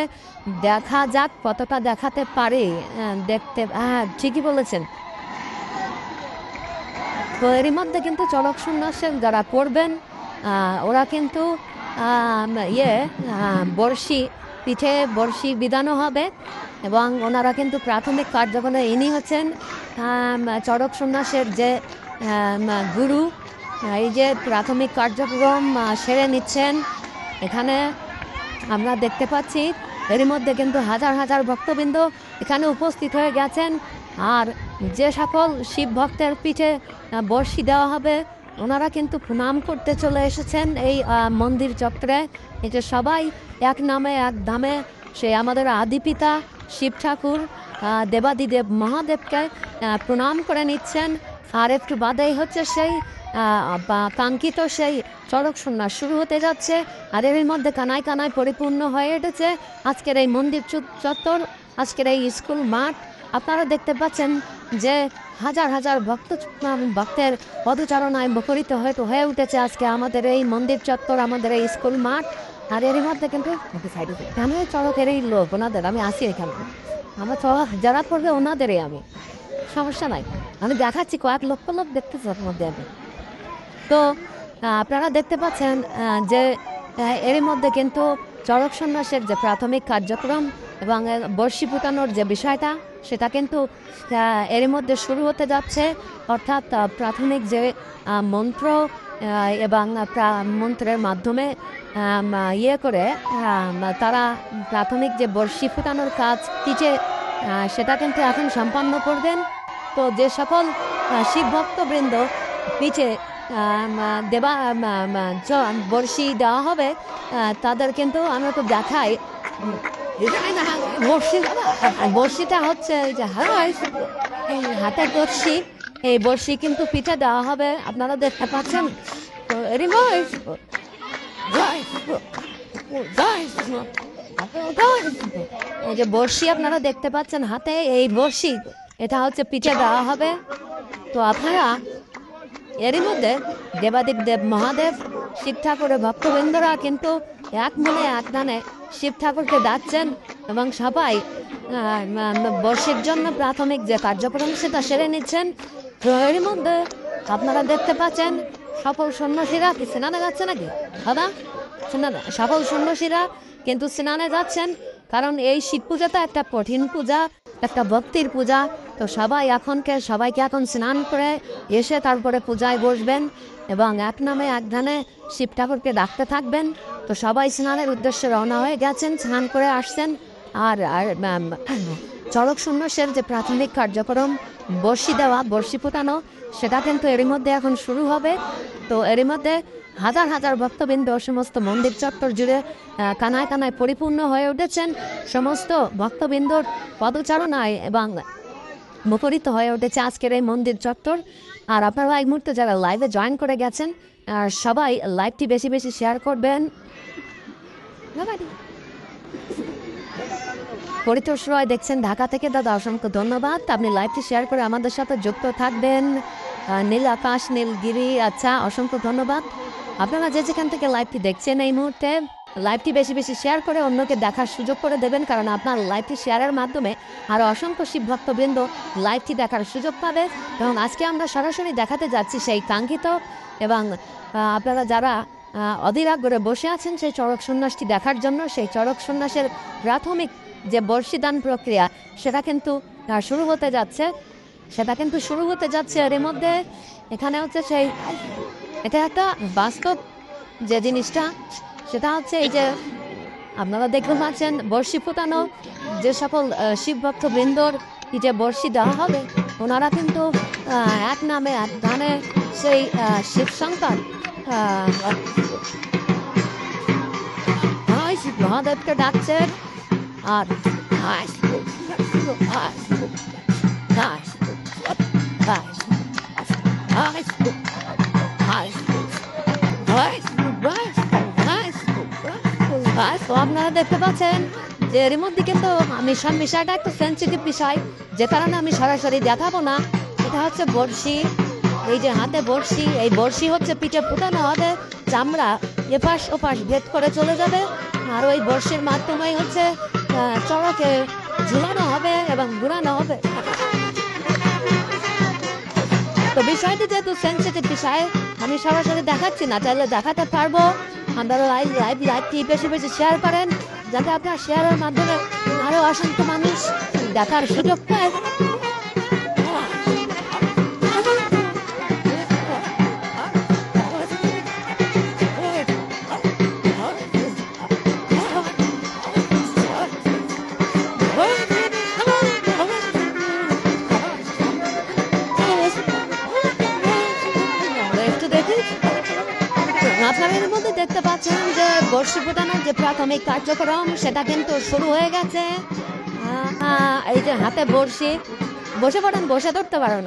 দেখা যাক কতটা দেখাতে পারি। দেখতে হ্যাঁ ঠিকই বলেছেন। তো এরই মধ্যে কিন্তু চড়ক সন্ন্যাসের যারা করবেন ওরা কিন্তু পিঠে বড়শি বিধানো হবে এবং ওনারা কিন্তু প্রাথমিক কার্যক্রমে ইনি হচ্ছেন চড়ক সন্ন্যাসের যে গুরু। এই যে প্রাথমিক কার্যক্রম সেরে নিচ্ছেন এখানে আমরা দেখতে পাচ্ছি। এরই মধ্যে কিন্তু হাজার হাজার ভক্তবৃন্দ এখানে উপস্থিত হয়ে গেছেন। আর যে সকল শিব ভক্তের পিঠে বড়শি দেওয়া হবে ওনারা কিন্তু প্রণাম করতে চলে এসেছেন এই মন্দির চক্রে। এটা সবাই এক নামে এক ধামে সে আমাদের আদিপিতা শিব ঠাকুর দেবাদিদেব মহাদেবকে প্রণাম করে নিচ্ছেন। আর একটু বাদেই হচ্ছে সেই কাঙ্ক্ষিত সেই চড়ক সন্ন্যাস শুরু হতে যাচ্ছে। আর এর মধ্যে কানায় কানায় পরিপূর্ণ হয়ে উঠেছে আজকের এই মন্দির চত্বর, আজকের এই স্কুল মাঠ। আপনারা দেখতে পাচ্ছেন যে হাজার হাজার ভক্তের পদচারণায় মুখরিত হয়ে উঠেছে আজকে আমাদের এই মন্দির চত্বর, আমাদের এই স্কুল মাঠ। আর এরই মধ্যে কিন্তু কেন চড়কের এই লোক ওনাদের আমি আসি এখানে, আমার চড়ক যারা করবে ওনাদেরই আমি, সমস্যা নাই। আমি দেখাচ্ছি কয়েক লক্ষ লোক দেখতেছি ওর মধ্যে আমি। তো আপনারা দেখতে পাচ্ছেন যে এর মধ্যে কিন্তু চড়ক সন্ন্যাসের যে প্রাথমিক কার্যক্রম এবং বর্ষি ফুটানোর যে বিষয়টা সেটা কিন্তু এর মধ্যে শুরু হতে যাচ্ছে। অর্থাৎ প্রাথমিক যে মন্ত্র এবং মন্ত্রের মাধ্যমে করে তারা প্রাথমিক যে বর্ষি ফুটানোর কাজ পিঠে সেটা কিন্তু এখন সম্পন্ন করবেন। তো যে সকল শিব ভক্তবৃন্দ পিঠে বর্ষি দেওয়া হবে তাদের কিন্তু আমরা তো দেখাই বর্ষিটা হচ্ছে যে হাতের বর্ষি, এই বর্ষি কিন্তু পিঠে দেওয়া হবে আপনারা দেখতে পাচ্ছেন। তো এই যে বর্ষি আপনারা দেখতে পাচ্ছেন হাতে, এই বর্ষি এটা হচ্ছে পিঠে দেওয়া হবে। তো আপনারা এরই মধ্যে দেবাদিদেব মহাদেব শিব ঠাকুরের ভক্তবৃন্দরা কিন্তু এক মনে এক গানে শিব ঠাকুরকে ডাকছেন এবং সবাই বর্ষের জন্য প্রাথমিক যে কার্যক্রম সেটা সেরে নিচ্ছেন। তো এরই মধ্যে আপনারা দেখতে পাচ্ছেন সকল সন্ন্যাসীরা কি স্নানে যাচ্ছে নাকি দাদা? সকল সন্ন্যাসীরা কিন্তু স্নানে যাচ্ছেন, কারণ এই শিব পূজাটা একটা কঠিন পূজা, একটা ভক্তির পূজা। তো সবাইকে এখন স্নান করে এসে তারপরে পূজায় বসবেন এবং এক নামে এক ধানে শিব ঠাকুরকে ডাকতে থাকবেন। তো সবাই স্নানের উদ্দেশ্যে রওনা হয়ে গেছেন, স্নান করে আসছেন। আর চড়ক সন্ন্যাসের যে প্রাথমিক কার্যক্রম বর্ষি দেওয়া, বর্ষি ফুটানো সেটা কিন্তু এরই মধ্যে এখন শুরু হবে। তো এরই মধ্যে হাজার হাজার ভক্তবৃন্দ সমস্ত মন্দির চত্বর জুড়ে কানায় কানায় পরিপূর্ণ হয়ে উঠেছেন। সমস্ত ভক্তবৃন্দর পদচারণায় এবং মুখরিত হয়ে উঠেছে আজকের এই মন্দির চত্বর। আর আপনারা এই মুহূর্তে যারা লাইভে জয়েন করে গেছেন সবাই লাইভটি বেশি বেশি শেয়ার করবেন। পরিতোষ রয় দেখছেন ঢাকা থেকে, দাদা অসংখ্য ধন্যবাদ। আপনি লাইভটি শেয়ার করে আমাদের সাথে যুক্ত থাকবেন। নীল আকাশ নীলগিরি, আচ্ছা অসংখ্য ধন্যবাদ। আপনারা যে যেখান থেকে লাইভটি দেখছেন এই মুহূর্তে লাইভটি বেশি বেশি শেয়ার করে অন্যকে দেখার সুযোগ করে দেবেন, কারণ আপনার লাইভটি শেয়ারের মাধ্যমে আরও অসংখ্য শিব ভক্তবৃন্দ লাইভটি দেখার সুযোগ পাবে। এবং আজকে আমরা সরাসরি দেখাতে যাচ্ছি সেই কাঙ্ক্ষিত এবং আপনারা যারা অধীর আগ্রহে বসে আছেন সেই চড়ক সন্ন্যাসটি দেখার জন্য, সেই চড়ক সন্ন্যাসের প্রাথমিক যে বর্ষিদান প্রক্রিয়া সেটা কিন্তু শুরু হতে যাচ্ছে। এর মধ্যে এখানে হচ্ছে সেই এটা একটা বাস্তব যে জিনিসটা সেটা হচ্ছে এই যে আপনারা দেখতে পাচ্ছেন বর্ষি ফুটানো যে সকল শিব ভক্তবৃন্দর যে বর্ষি দেওয়া হবে ওনারা কিন্তু এক নামে এক গানে সেই শিব শঙ্কর মহাদেবকে ডাকছেন। আর দেখতে পাচ্ছেন যে এর মধ্যে কিন্তু বিষয়টা একটু সেন্সিটিভ বিষয়, যে কারণে আমি সরাসরি দেখাবো না। এটা হচ্ছে বড়শি, এই যে হাতে বড়শি, এই বড়শি হচ্ছে পিঠে ফুটানো হবে, চামড়া এপাশ ওপাশ ভেদ করে চলে যাবে, আর ওই বড়শির মাধ্যমেই হচ্ছে চড়কে ঝুলানো হবে এবং ঘুরানো হবে। তো বিষয়টি যেহেতু সেন্সিটিভ বিষয়, আমি সরাসরি দেখাচ্ছি না, চাইলে দেখাতে পারবো। আপনারা লাইভটি বেশি বেশি শেয়ার করেন, যাতে আপনার শেয়ারের মাধ্যমে আরও অসংখ্য মানুষ দেখার সুযোগ পায়। আপনারা এর মধ্যে দেখতে পাচ্ছেন যে বর্ষি ফোটানোর যে প্রাথমিক কার্যক্রম সেটা কিন্তু শুরু হয়ে গেছে। এই যে হাতে বর্ষি, বসে পড়েন, বসে ধরতে পারেন,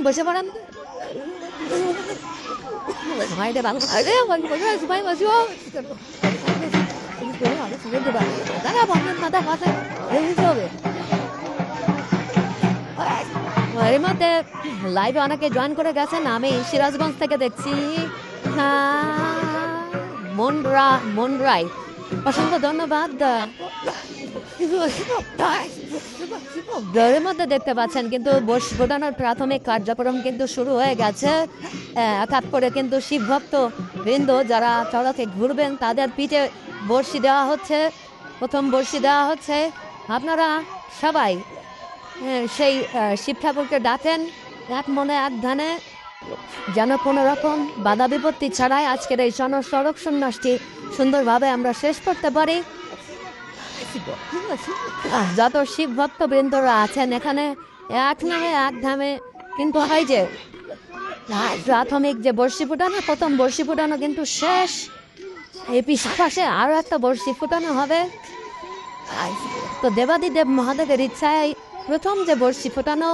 বসে পড়েন। এর মধ্যে লাইভে অনেকে জয়েন করে গেছেন, আমি সিরাজগঞ্জ থেকে দেখছি। মনরাই, অসংখ্য ধন্যবাদ। এর মধ্যে দেখতে পাচ্ছেন কিন্তু বর্ষি ফোটানোর প্রাথমিক কার্যক্রম কিন্তু শুরু হয়ে গেছে। হঠাৎ করে কিন্তু শিব ভক্ত বৃন্দ যারা চড়কে ঘুরবেন তাদের পিঠে বর্ষি দেওয়া হচ্ছে, প্রথম বর্ষি দেওয়া হচ্ছে। আপনারা সবাই সেই শিব ঠাকুরকে ডাকেন এক মনে এক ধ্যানে, যেন কোনো রকম বাধা বিপত্তি ছাড়াই আজকের এই সড়ক সন্ন্যাসটি সুন্দরভাবে আমরা শেষ করতে পারি। যত শিব ভক্তবৃন্দরা আছেন এখানে এক নামে এক ধামে কিন্তু হয় যে প্রাথমিক যে বর্ষি ফুটানো, প্রথম বর্ষি ফুটানো কিন্তু শেষ। এই পাশে আরও একটা বর্ষি ফুটানো হবে। তো দেবাদিদেব মহাদেবের ইচ্ছায় প্রথম যে বর্ষি ফোটানো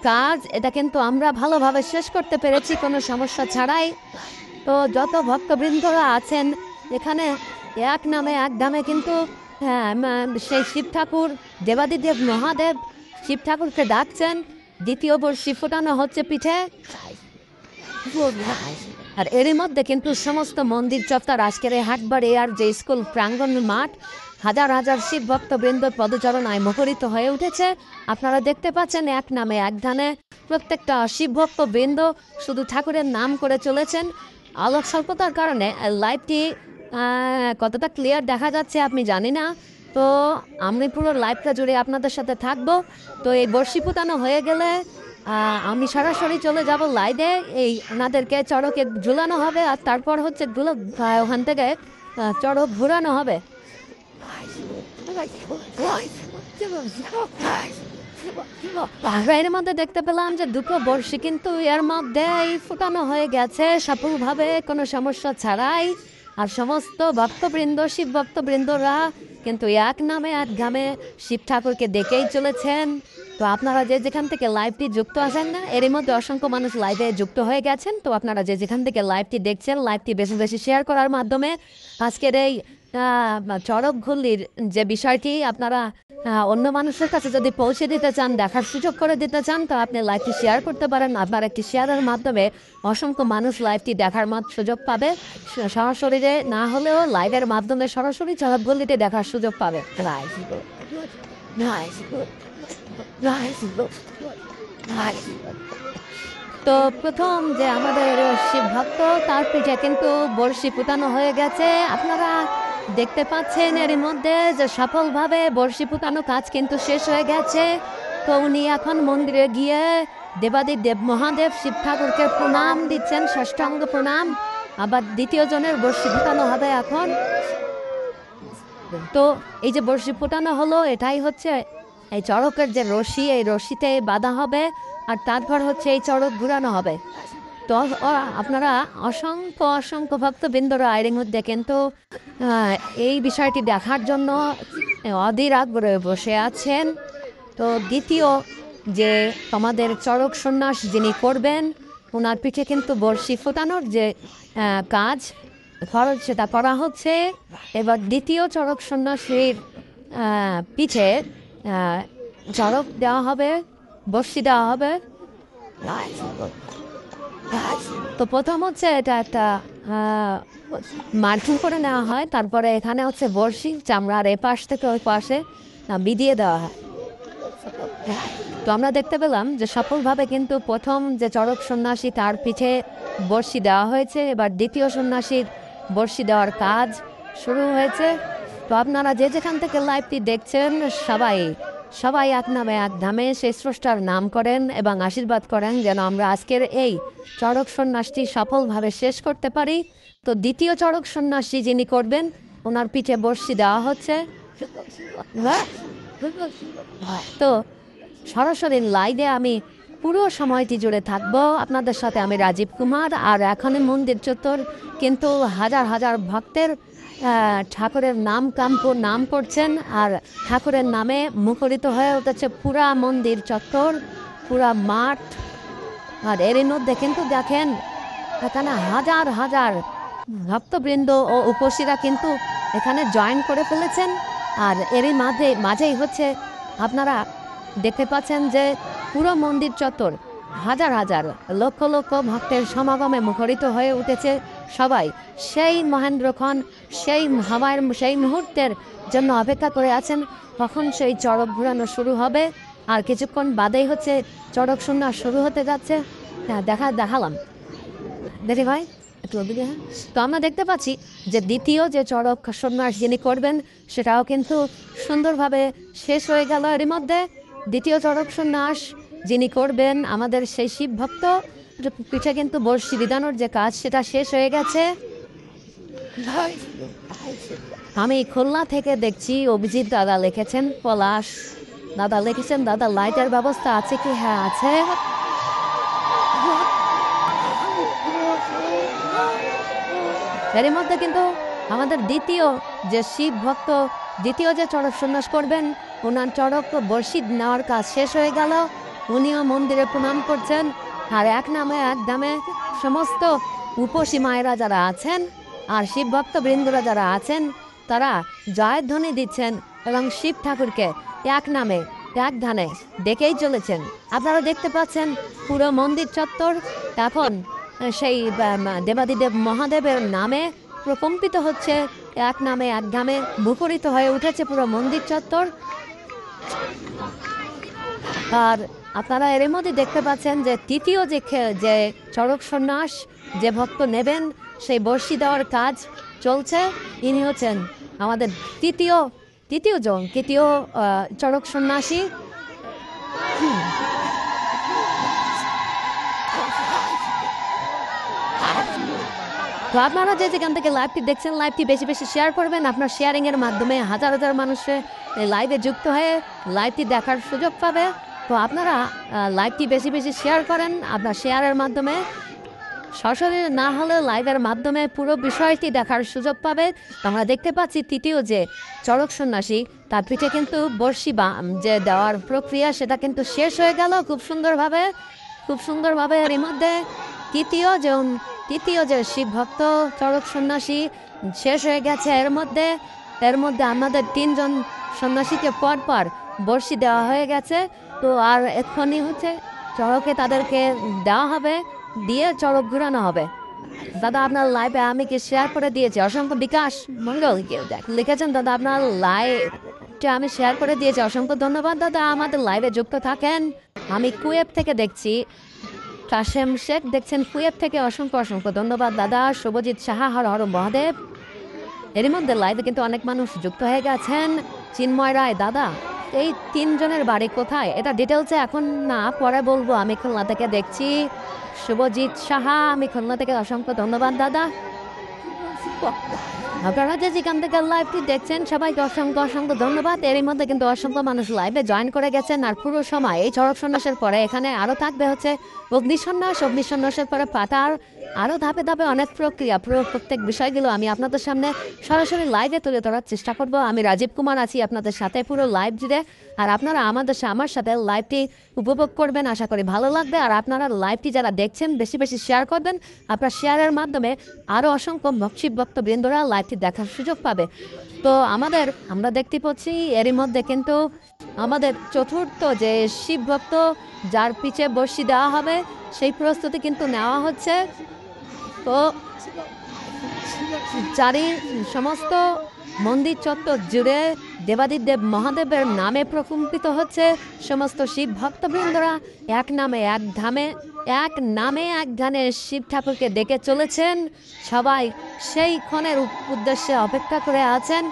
কাজ, এটা কিন্তু আমরা ভালোভাবে শেষ করতে পেরেছি কোনো সমস্যা ছাড়াই। তো যত ভক্তবৃন্দরা আছেন এখানে এক নামে এক দামে কিন্তু সেই শিব ঠাকুর, দেবাদিদেব মহাদেব শিব ঠাকুরকে ডাকছেন। দ্বিতীয় বর্ষি ফোটানো হচ্ছে পিঠে। আর এরই মধ্যে কিন্তু সমস্ত মন্দির চত্বর, আজকের এই হাটবাড়ি আর যে স্কুল প্রাঙ্গণ মাঠ, হাজার হাজার শিব ভক্তবৃন্দ পদচারণায় মুখরিত হয়ে উঠেছে। আপনারা দেখতে পাচ্ছেন এক নামে এক ধানে প্রত্যেকটা শিব ভক্তবৃন্দ শুধু ঠাকুরের নাম করে চলেছেন। আলোক স্বল্পতার কারণে লাইভটি কতটা ক্লিয়ার দেখা যাচ্ছে আপনি জানি না। তো আমি পুরো লাইভটা জুড়ে আপনাদের সাথে থাকবো। তো এই বর্ষি ফুটানো হয়ে গেলে আমি সরাসরি চলে যাব লাইভে, এই ওনাদেরকে চড়কে ঝুলানো হবে, আর তারপর হচ্ছে ওখান থেকে চড়ক ঘুরানো হবে। এর মধ্যে দেখতে পেলাম যে দুটো বর্ষি কিন্তু এর মধ্যে ফুটানো হয়ে গেছে সফলভাবে, কোনো সমস্যা ছাড়াই। আর সমস্ত ভক্তবৃন্দ, শিব ভক্তবৃন্দরা কিন্তু এক নামে এক ধামে শিব ঠাকুরকে দেখেই চলেছেন। তো আপনারা যে যেখান থেকে লাইভটি যুক্ত আছেন না, এর মধ্যে অসংখ্য মানুষ লাইভে যুক্ত হয়ে গেছেন। তো আপনারা যে যেখান থেকে লাইভটি দেখছেন, লাইভটি বেশি বেশি শেয়ার করার মাধ্যমে আজকের এই চড়ক ঘুলির যে বিষয়টি আপনারা অন্য মানুষের কাছে যদি পৌঁছে দিতে চান, দেখার সুযোগ করে দিতে চান, তো আপনি লাইভটি শেয়ার করতে পারেন। আপনার একটি শেয়ারের মাধ্যমে অসংখ্য মানুষ লাইভটি দেখার সুযোগ পাবে। সরাসরি না হলেও লাইভের মাধ্যমে সরাসরি চড়ক ঘুলিতে দেখার সুযোগ পাবে। তো প্রথম যে আমাদের শিব ভক্ত, তার পিঠে কিন্তু বর্ষি ফুটানো হয়ে গেছে। আপনারা দেখতে পাচ্ছেন এর মধ্যে যে সফলভাবে বর্ষি ফুটানো কাজ কিন্তু শেষ হয়ে গেছে। তো উনি এখন মন্দিরে গিয়ে দেবাদিদেব মহাদেব শিব ঠাকুরকে প্রণাম দিচ্ছেন, ষষ্ঠাঙ্গ প্রণাম। আবার দ্বিতীয় জনের বর্ষি ফুটানো হবে এখন। তো এই যে বর্ষি ফুটানো হলো, এটাই হচ্ছে এই চড়কের যে রশি, এই রশিতে বাঁধা হবে, আর তারপর হচ্ছে এই চড়ক ঘুরানো হবে। তো আপনারা অসংখ্য অসংখ্য ভক্তবৃন্দরা এর মধ্যে কিন্তু এই বিষয়টি দেখার জন্য অধীর আগ্রহে বসে আছেন। তো দ্বিতীয় যে আমাদের চড়ক সন্ন্যাস যিনি করবেন, ওনার পিঠে কিন্তু বর্ষি ফোটানোর যে কাজ, খরচ সেটা করা হচ্ছে। এবার দ্বিতীয় চড়ক সন্ন্যাসীর পিঠে চড়ক দেওয়া হবে, বর্ষি দেওয়া হবে। তো প্রথম হচ্ছে এটা একটা মার্কিং করে নেওয়া হয়, তারপরে এখানে হচ্ছে বর্ষি চামড়ার এ পাশ থেকে ওই পাশে বিদিয়ে দেওয়া হয়। তো আমরা দেখতে পেলাম যে সফলভাবে কিন্তু প্রথম যে চড়ক সন্ন্যাসী তার পিঠে বর্ষি দেওয়া হয়েছে, এবার দ্বিতীয় সন্ন্যাসীর বর্ষি দেওয়ার কাজ শুরু হয়েছে। তো আপনারা যে যেখান থেকে লাইভটি দেখছেন সবাই সবাই এক নামে এক ধামে সেই স্রষ্টার নাম করেন এবং আশীর্বাদ করেন যেন আমরা আজকের এই চড়ক সন্ন্যাসটি সফলভাবে শেষ করতে পারি। তো দ্বিতীয় চড়ক সন্ন্যাসী যিনি করবেন ওনার পিঠে বর্ষি দেওয়া হচ্ছে। তো সরাসরি লাইভে আমি পুরো সময়টি জুড়ে থাকবো আপনাদের সাথে। আমি রাজীব কুমার, আর এখানে মন্দির চত্বর কিন্তু হাজার হাজার ভক্তের ঠাকুরের নাম করছেন, আর ঠাকুরের নামে মুখরিত হয়ে উঠেছে পুরা মন্দির চত্বর, পুরা মাঠ। আর এর মধ্যে কিন্তু দেখেন এখানে হাজার হাজার ভক্তবৃন্দ ও উপসীরা কিন্তু এখানে জয়েন করে ফেলেছেন। আর এরই মাঝেই হচ্ছে আপনারা দেখতে পাচ্ছেন যে পুরো মন্দির চত্বর হাজার হাজার লক্ষ লক্ষ ভক্তের সমাগমে মুখরিত হয়ে উঠেছে। সবাই সেই মহেন্দ্রক্ষণ, সেই মুহূর্তের জন্য অপেক্ষা করে আছেন কখন সেই চড়ক ঘুরানো শুরু হবে। আর কিছুক্ষণ বাদেই হচ্ছে চড়ক সন্ন্যাস শুরু হতে যাচ্ছে। হ্যাঁ, দেখালাম দেখি ভাই একটু। তো আমরা দেখতে পাচ্ছি যে দ্বিতীয় যে চড়ক সন্ন্যাস যিনি করবেন সেটাও কিন্তু সুন্দরভাবে শেষ হয়ে গেল। এর মধ্যে দ্বিতীয় চড়ক সন্ন্যাস যিনি করবেন আমাদের সেই শিব ভক্ত পিঠে কিন্তু বর্ষি বিধানোর যে কাজ সেটা শেষ হয়ে গেছে। আমি খুলনা থেকে দেখছি অভিজিৎ দাদা লিখেছেন, পলাশ দাদা লিখেছেন, দাদা লাইটের ব্যবস্থা আছে কি? হ্যাঁ আছে। এর মধ্যে কিন্তু আমাদের দ্বিতীয় যে শিব ভক্ত দ্বিতীয় যে চড়ক সন্ন্যাস করবেন ওনার চড়ক বর্ষি নেওয়ার কাজ শেষ হয়ে গেল। উনিও মন্দিরে প্রণাম করছেন, আর এক নামে এক দামে সমস্ত উপসী মায়েরা যারা আছেন আর শিব ভক্ত বৃন্দরা যারা আছেন তারা জয়ধ্বনি দিচ্ছেন এবং শিব ঠাকুরকে এক নামে এক ধানে ডেকেই চলেছেন। আপনারা দেখতে পাচ্ছেন পুরো মন্দির চত্বর এখন সেই দেবাদিদেব মহাদেবের নামে প্রকম্পিত হচ্ছে, এক নামে এক ধামে মুখরিত হয়ে উঠেছে পুরো মন্দির চত্বর। আর আপনারা এর মধ্যে দেখতে পাচ্ছেন যে তৃতীয় যে চড়ক সন্ন্যাস যে ভক্ত নেবেন সেই বর্ষি দেওয়ার কাজ চলছে। ইনি হচ্ছেন আমাদের তৃতীয় চড়ক সন্ন্যাসী। তো আপনারা যে যেখান থেকে লাইভটি দেখছেন লাইভটি বেশি বেশি শেয়ার করবেন। আপনার শেয়ারিংয়ের মাধ্যমে হাজার হাজার মানুষের লাইভে যুক্ত হয়ে লাইভটি দেখার সুযোগ পাবে। তো আপনারা লাইভটি বেশি বেশি শেয়ার করেন। আপনার শেয়ারের মাধ্যমে সরাসরি না হলেও লাইভের মাধ্যমে পুরো বিষয়টি দেখার সুযোগ পাবে। আমরা দেখতে পাচ্ছি তৃতীয় যে চড়ক সন্ন্যাসী তার পিঠে কিন্তু বর্ষি যে দেওয়ার প্রক্রিয়া সেটা কিন্তু শেষ হয়ে গেল খুব সুন্দরভাবে। এর মধ্যে তৃতীয় যে শিব ভক্ত চড়ক সন্ন্যাসী শেষ হয়ে গেছে। এর মধ্যে আমাদের তিনজন সন্ন্যাসীকে পর বর্ষি দেওয়া হয়ে গেছে। তো আর এক্ষুনি হচ্ছে চড়কে তাদেরকে দেওয়া হবে, দিয়ে চড়ক ঘুরানো হবে। দাদা আপনার লাইভে আমি কি শেয়ার করে দিয়েছি, অসংখ্য বিকাশ মঙ্গল লিখেছেন দাদা আপনার লাইভটা আমি শেয়ার করে দিয়েছি, অসংখ্য ধন্যবাদ দাদা। আমাদের লাইভে যুক্ত থাকেন। আমি কুয়েত থেকে দেখছি, কাশেম শেখ দেখছেন কুয়েত থেকে, অসংখ্য ধন্যবাদ দাদা। শুভজিৎ সাহা, হর হর মহাদেব। এর মধ্যে লাইভে কিন্তু অনেক মানুষ যুক্ত হয়ে গেছেন। চিন্ময় রায় দাদা এই তিনজনের বাড়ি কোথায় এটা ডিটেলসে এখন না, পরে বলবো। আমি খুলনা থেকে দেখছি শুভজিৎ সাহা, আমি খুলনা থেকে, অসংখ্য ধন্যবাদ দাদা। আপনারা যে যেখান থেকে লাইভটি দেখছেন সবাইকে অসংখ্য অসংখ্য ধন্যবাদ। এরই মধ্যে কিন্তু অসংখ্য মানুষ লাইভে জয়েন করে গেছেন। আর পুরো সময় এই চড়ক সন্ন্যাসের পরে এখানে আরও থাকবে হচ্ছে অগ্নিসন্ন্যাসের পরে পাতার আরও ধাপে ধাপে অনেক প্রক্রিয়া, প্রত্যেক বিষয়গুলো আমি আপনাদের সামনে সরাসরি লাইভে তুলে ধরার চেষ্টা করব। আমি রাজীব কুমার আছি আপনাদের সাথে পুরো লাইভ জুড়ে। আর আপনারা আমার সাথে লাইভটি উপভোগ করবেন, আশা করি ভালো লাগবে। আর আপনারা লাইভটি যারা দেখছেন বেশি বেশি শেয়ার করবেন। আপনার শেয়ারের মাধ্যমে আরও অসংখ্য ভক্তবৃন্দরা লাইভটি দেখার সুযোগ পাবে। তো আমরা দেখতে পাচ্ছি এরই মধ্যে কিন্তু আমাদের চতুর্থ যে শিব ভক্ত যার পিছে বর্ষি দেওয়া হবে সেই প্রস্তুতি কিন্তু নেওয়া হচ্ছে। তো সমস্ত মন্দির চত্বর জুড়ে দেবাদিদেব মহাদেবের নামে প্রকম্পিত হচ্ছে। সমস্ত শিব ভক্তবৃন্দরা এক নামে এক ধ্যানে শিব ঠাকুরকে ডেকে চলেছেন। সবাই সেই ক্ষণের উদ্দেশ্যে অপেক্ষা করে আছেন।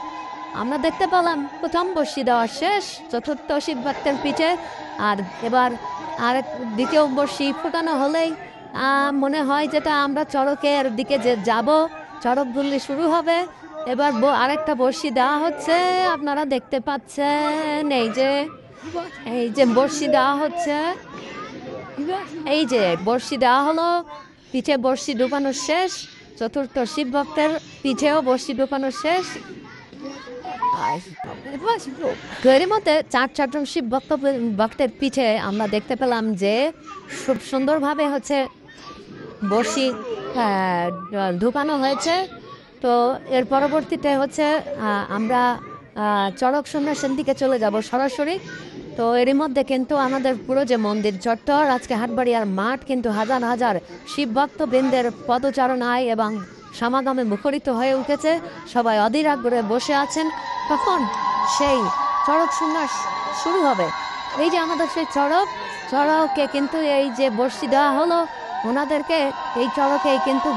আমরা দেখতে পেলাম প্রথম বর্ষি দেওয়া শেষ চতুর্থ শিব ভক্তের পিঠে। আর এবার দ্বিতীয় বর্ষি ফুটানো হলেই মনে হয় যেটা আমরা চড়কের দিকে যে যাব, চড়ক গুলি শুরু হবে। এবার আরেকটা বর্ষি দেওয়া হচ্ছে, আপনারা দেখতে পাচ্ছেন। এই যে বর্ষি দেওয়া হচ্ছে, এই যে বর্ষি দেওয়া হলো, পিঠে বর্ষি ঢুকানো শেষ। চতুর্থ শিব ভক্তের পিঠেও বর্ষি ঢুকানো শেষ। এর মধ্যে চারজন শিব ভক্তের পিঠে আমরা দেখতে পেলাম যে খুব সুন্দরভাবে হচ্ছে বর্ষি ঢুকানো হয়েছে। তো এর পরবর্তীতে হচ্ছে আমরা চড়ক সন্ন্যাসের দিকে চলে যাব সরাসরি। তো এরই মধ্যে কিন্তু আমাদের পুরো যে মন্দির চত্বর আজকে হাটবাড়িয়ার মাঠ কিন্তু হাজার হাজার শিব ভক্তবৃন্দের পদচারণায় এবং সমাগমে মুখরিত হয়ে উঠেছে। সবাই অধীর আগ্রহে বসে আছেন তখন সেই চড়ক সন্ন্যাস শুরু হবে। এই যে আমাদের সেই চড়কে কিন্তু এই যে বর্ষি দেওয়া হলো, ওনাদেরকে এই চড়কে কিন্তু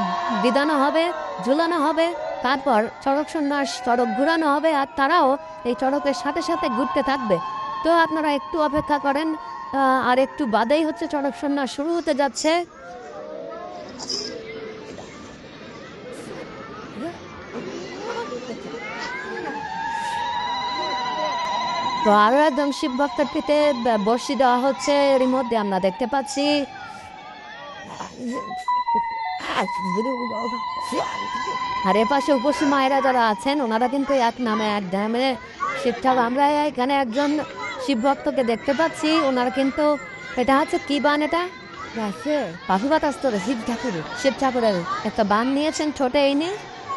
বিধানো হবে, ঝুলানো হবে। তারপর চড়ক সন্ন্যাস চড়ক ঘুরানো হবে আর তারাও এই চড়কের সাথে সাথে ঘুরতে থাকবে। তো আপনারা একটু অপেক্ষা করেন, আর একটু বাদেই হচ্ছে চড়ক সন্ন্যাস শুরু হতে যাচ্ছে। তো আরও একদম শিব ভক্তের পিঠে বর্ষি দেওয়া হচ্ছে। এর মধ্যে আমরা দেখতে পাচ্ছি আর এপাশে উপসী মায়েরা যারা আছেন ওনারা কিন্তু এক নামে এক ধ্যানে শিব ঠাকুর। আমরা এখানে একজন শিব ভক্তকে দেখতে পাচ্ছি, ওনার কিন্তু এটা হচ্ছে কি বান, এটা পাখিবাতাস্তরে শিব ঠাকুরের একটা বান নিয়েছেন ছোটে এনে।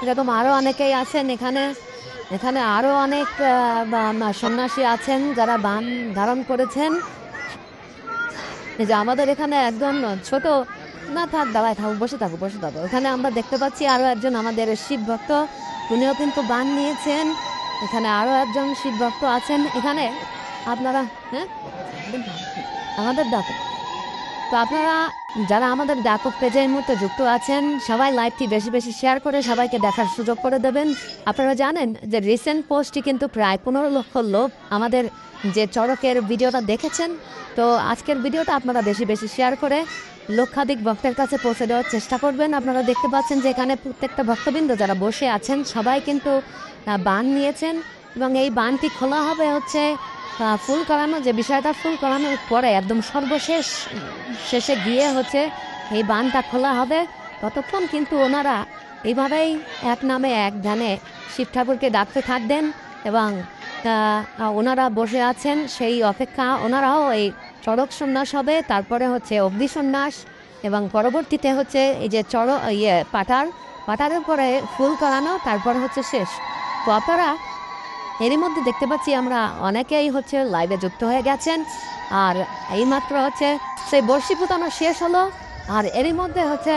এরকম আরও অনেকেই আছেন এখানে আরও অনেক সন্ন্যাসী আছেন যারা বান ধারণ করেছেন। যে আমাদের এখানে একজন ছোট না থাক দাঁড়ায় থাকুক, বসে থাকুক। এখানে আমরা দেখতে পাচ্ছি আরও একজন আমাদের শিব ভক্ত, উনিও কিন্তু বান নিয়েছেন। এখানে আরও একজন শিব ভক্ত আছেন এখানে। আপনারা আমাদের ডাকো, তো আপনারা যারা আমাদের ডাকো পেজে এই মুহূর্তে যুক্ত আছেন সবাই লাইভটি বেশি বেশি শেয়ার করে সবাইকে দেখার সুযোগ করে দেবেন। আপনারা জানেন যে রিসেন্ট পোস্টটি কিন্তু প্রায় 15 লক্ষ লোক আমাদের যে চড়কের ভিডিওটা দেখেছেন। তো আজকের ভিডিওটা আপনারা বেশি বেশি শেয়ার করে লক্ষাধিক ভক্তের কাছে পৌঁছে দেওয়ার চেষ্টা করবেন। আপনারা দেখতে পাচ্ছেন যে এখানে প্রত্যেকটা ভক্তবৃন্দ যারা বসে আছেন সবাই কিন্তু বান নিয়েছেন এবং এই বানটি খোলা হবে হচ্ছে ফুল করানো যে বিষয়টা, ফুল করানোর পরে একদম সর্বশেষ শেষে গিয়ে হচ্ছে এই বানটা খোলা হবে। ততক্ষণ কিন্তু ওনারা এইভাবেই এক নামে এক ধ্যানে শিব ঠাকুরকে ডাকতে থাকবেন এবং ওনারা বসে আছেন সেই অপেক্ষা। ওনারাও এই চড়ক সন্ন্যাস হবে, তারপরে হচ্ছে অগ্নি সন্ন্যাস এবং পরবর্তীতে হচ্ছে এই যে পাটারের পরে ফুল করানো, তারপরে হচ্ছে শেষ। তো আপনারা এরই মধ্যে দেখতে পাচ্ছি আমরা অনেকেই হচ্ছে লাইভে যুক্ত হয়ে গেছেন। আর এইমাত্র হচ্ছে সেই বর্ষি ফুটানো শেষ হলো আর এরই মধ্যে হচ্ছে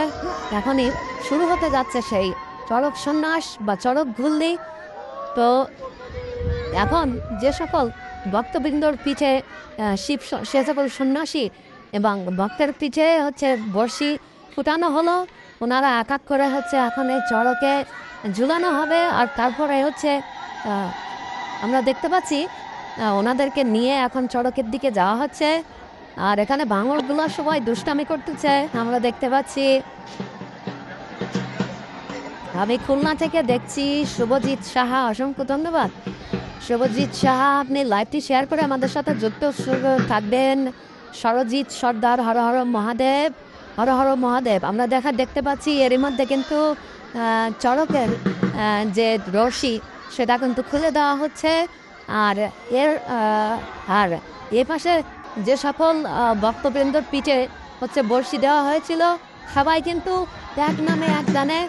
এখনই শুরু হতে যাচ্ছে সেই চড়ক সন্ন্যাস বা চড়ক ঘুরলি। তো এখন যে সকল ভক্তবৃন্দর পিঠে সে সকল সন্ন্যাসী এবং ভক্তের পিঠে হচ্ছে বর্ষি ফুটানো হলো, ওনারা এক এক করে হচ্ছে এখন এই চড়কে ঝুলানো হবে। আর তারপরে হচ্ছে আমরা দেখতে পাচ্ছি ওনাদেরকে নিয়ে এখন চড়কের দিকে যাওয়া হচ্ছে। আর এখানে ভাঙড়গুলো সবাই দুষ্টামি করতেছে আমরা দেখতে পাচ্ছি। আমি খুলনা থেকে দেখছি শুভজিৎ সাহা, অসংখ্য ধন্যবাদ শুভজিৎ সাহা। আপনি লাইভটি শেয়ার করে আমাদের সাথে যুক্ত থাকবেন। সরজিৎ সর্দার, হর হর মহাদেব, হর হর মহাদেব। আমরা দেখতে পাচ্ছি এরই মধ্যে কিন্তু চড়কের যে রশি সেটা কিন্তু খুলে দেওয়া হচ্ছে। আর আর এ পাশে যে সকল ভক্তবৃন্দর পিঠে হচ্ছে বর্ষি দেওয়া হয়েছিল, সবাই কিন্তু এক নামে এক গানে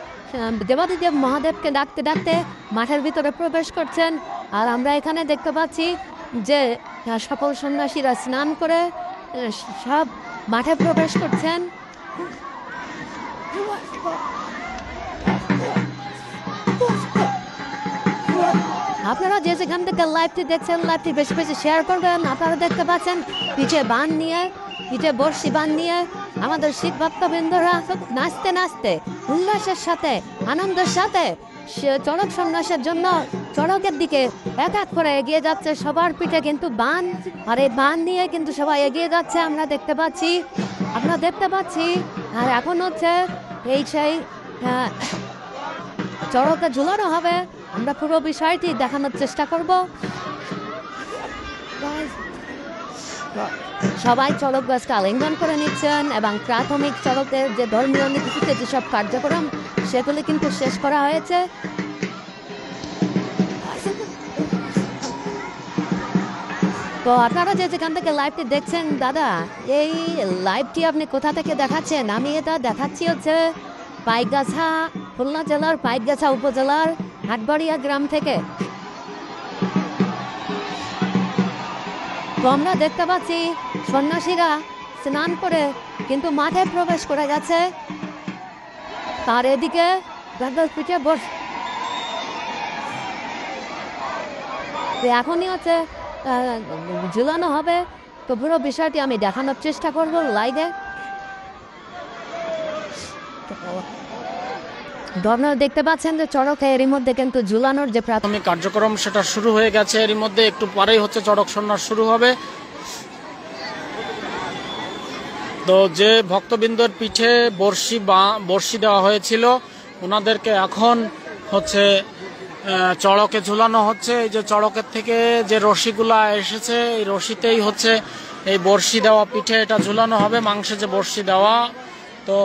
দেবাদিদেব মহাদেবকে ডাকতে ডাকতে মাঠের ভিতরে প্রবেশ করছেন। আর আমরা এখানে দেখতে পাচ্ছি যে সকল সন্ন্যাসীরা স্নান করে সব মাঠে প্রবেশ করছেন। আপনারা যে যেখান থেকে লাইভটি দেখছেন, লাইভটি বেশি বেশি শেয়ার করবেন। আপনারা দেখতে পাচ্ছেন পিঠে বান নিয়ে, পিঠে বর্ষি বান নিয়ে আমাদের শিখ ভক্তবৃন্দরা নাচতে নাচতে উল্লাসের সাথে, আনন্দের সাথে চড়ক সন্ন্যাসের জন্য চড়কের দিকে এক এক করে এগিয়ে যাচ্ছে। সবার পিঠে কিন্তু বান, আর এই বান নিয়ে কিন্তু সবাই এগিয়ে যাচ্ছে আমরা দেখতে পাচ্ছি। আর এখন হচ্ছে এই সেই চড়কে ঝুলানো হবে। আমরা পুরো বিষয়টি দেখানোর চেষ্টা করব। সবাই চড়ক গাছকে আলিঙ্গন করে নিচ্ছেন এবং প্রাথমিক চড়কের যে ধর্মীয় নীতিতে যেসব কার্যক্রম সেগুলি কিন্তু শেষ করা হয়েছে। তো আপনারা যে যেখান থেকে লাইভটি দেখছেন, দাদা এই লাইভটি আপনি কোথা থেকে দেখাচ্ছেন? আমি এটা দেখাচ্ছি হচ্ছে পাইকগাছা, খুলনা জেলার পাইকগাছা উপজেলার হাটবাড়িয়া গ্রাম থেকে। তো আমরা দেখতে পাচ্ছি সন্ন্যাসীরা স্নান করে কিন্তু মাঠে প্রবেশ করে গেছে। তার এদিকে পিঠে এখনই হচ্ছে ঝুলানো হবে। তো পুরো বিষয়টি আমি দেখানোর চেষ্টা করবো লাইভে। আপনারা দেখতে পাচ্ছেন যে চড়কে এরই মধ্যে কিন্তু ঝুলানোর যে প্রাথমিক কার্যক্রম সেটা শুরু হয়ে গেছে। এরই মধ্যে একটু পরেই হচ্ছে চড়ক সন্ন্যাস শুরু হবে। তো যে ভক্তবৃন্দর পিঠে বর্ষি দেওয়া হয়েছিল ওনাদেরকে এখন হচ্ছে চড়কে ঝুলানো হচ্ছে। এই যে চড়কের থেকে যে রশিগুলা এসেছে, এই রশিতেই হচ্ছে এই বর্ষি দেওয়া পিঠে এটা ঝুলানো হবে, মাংসে যে বর্ষি দেওয়া। তো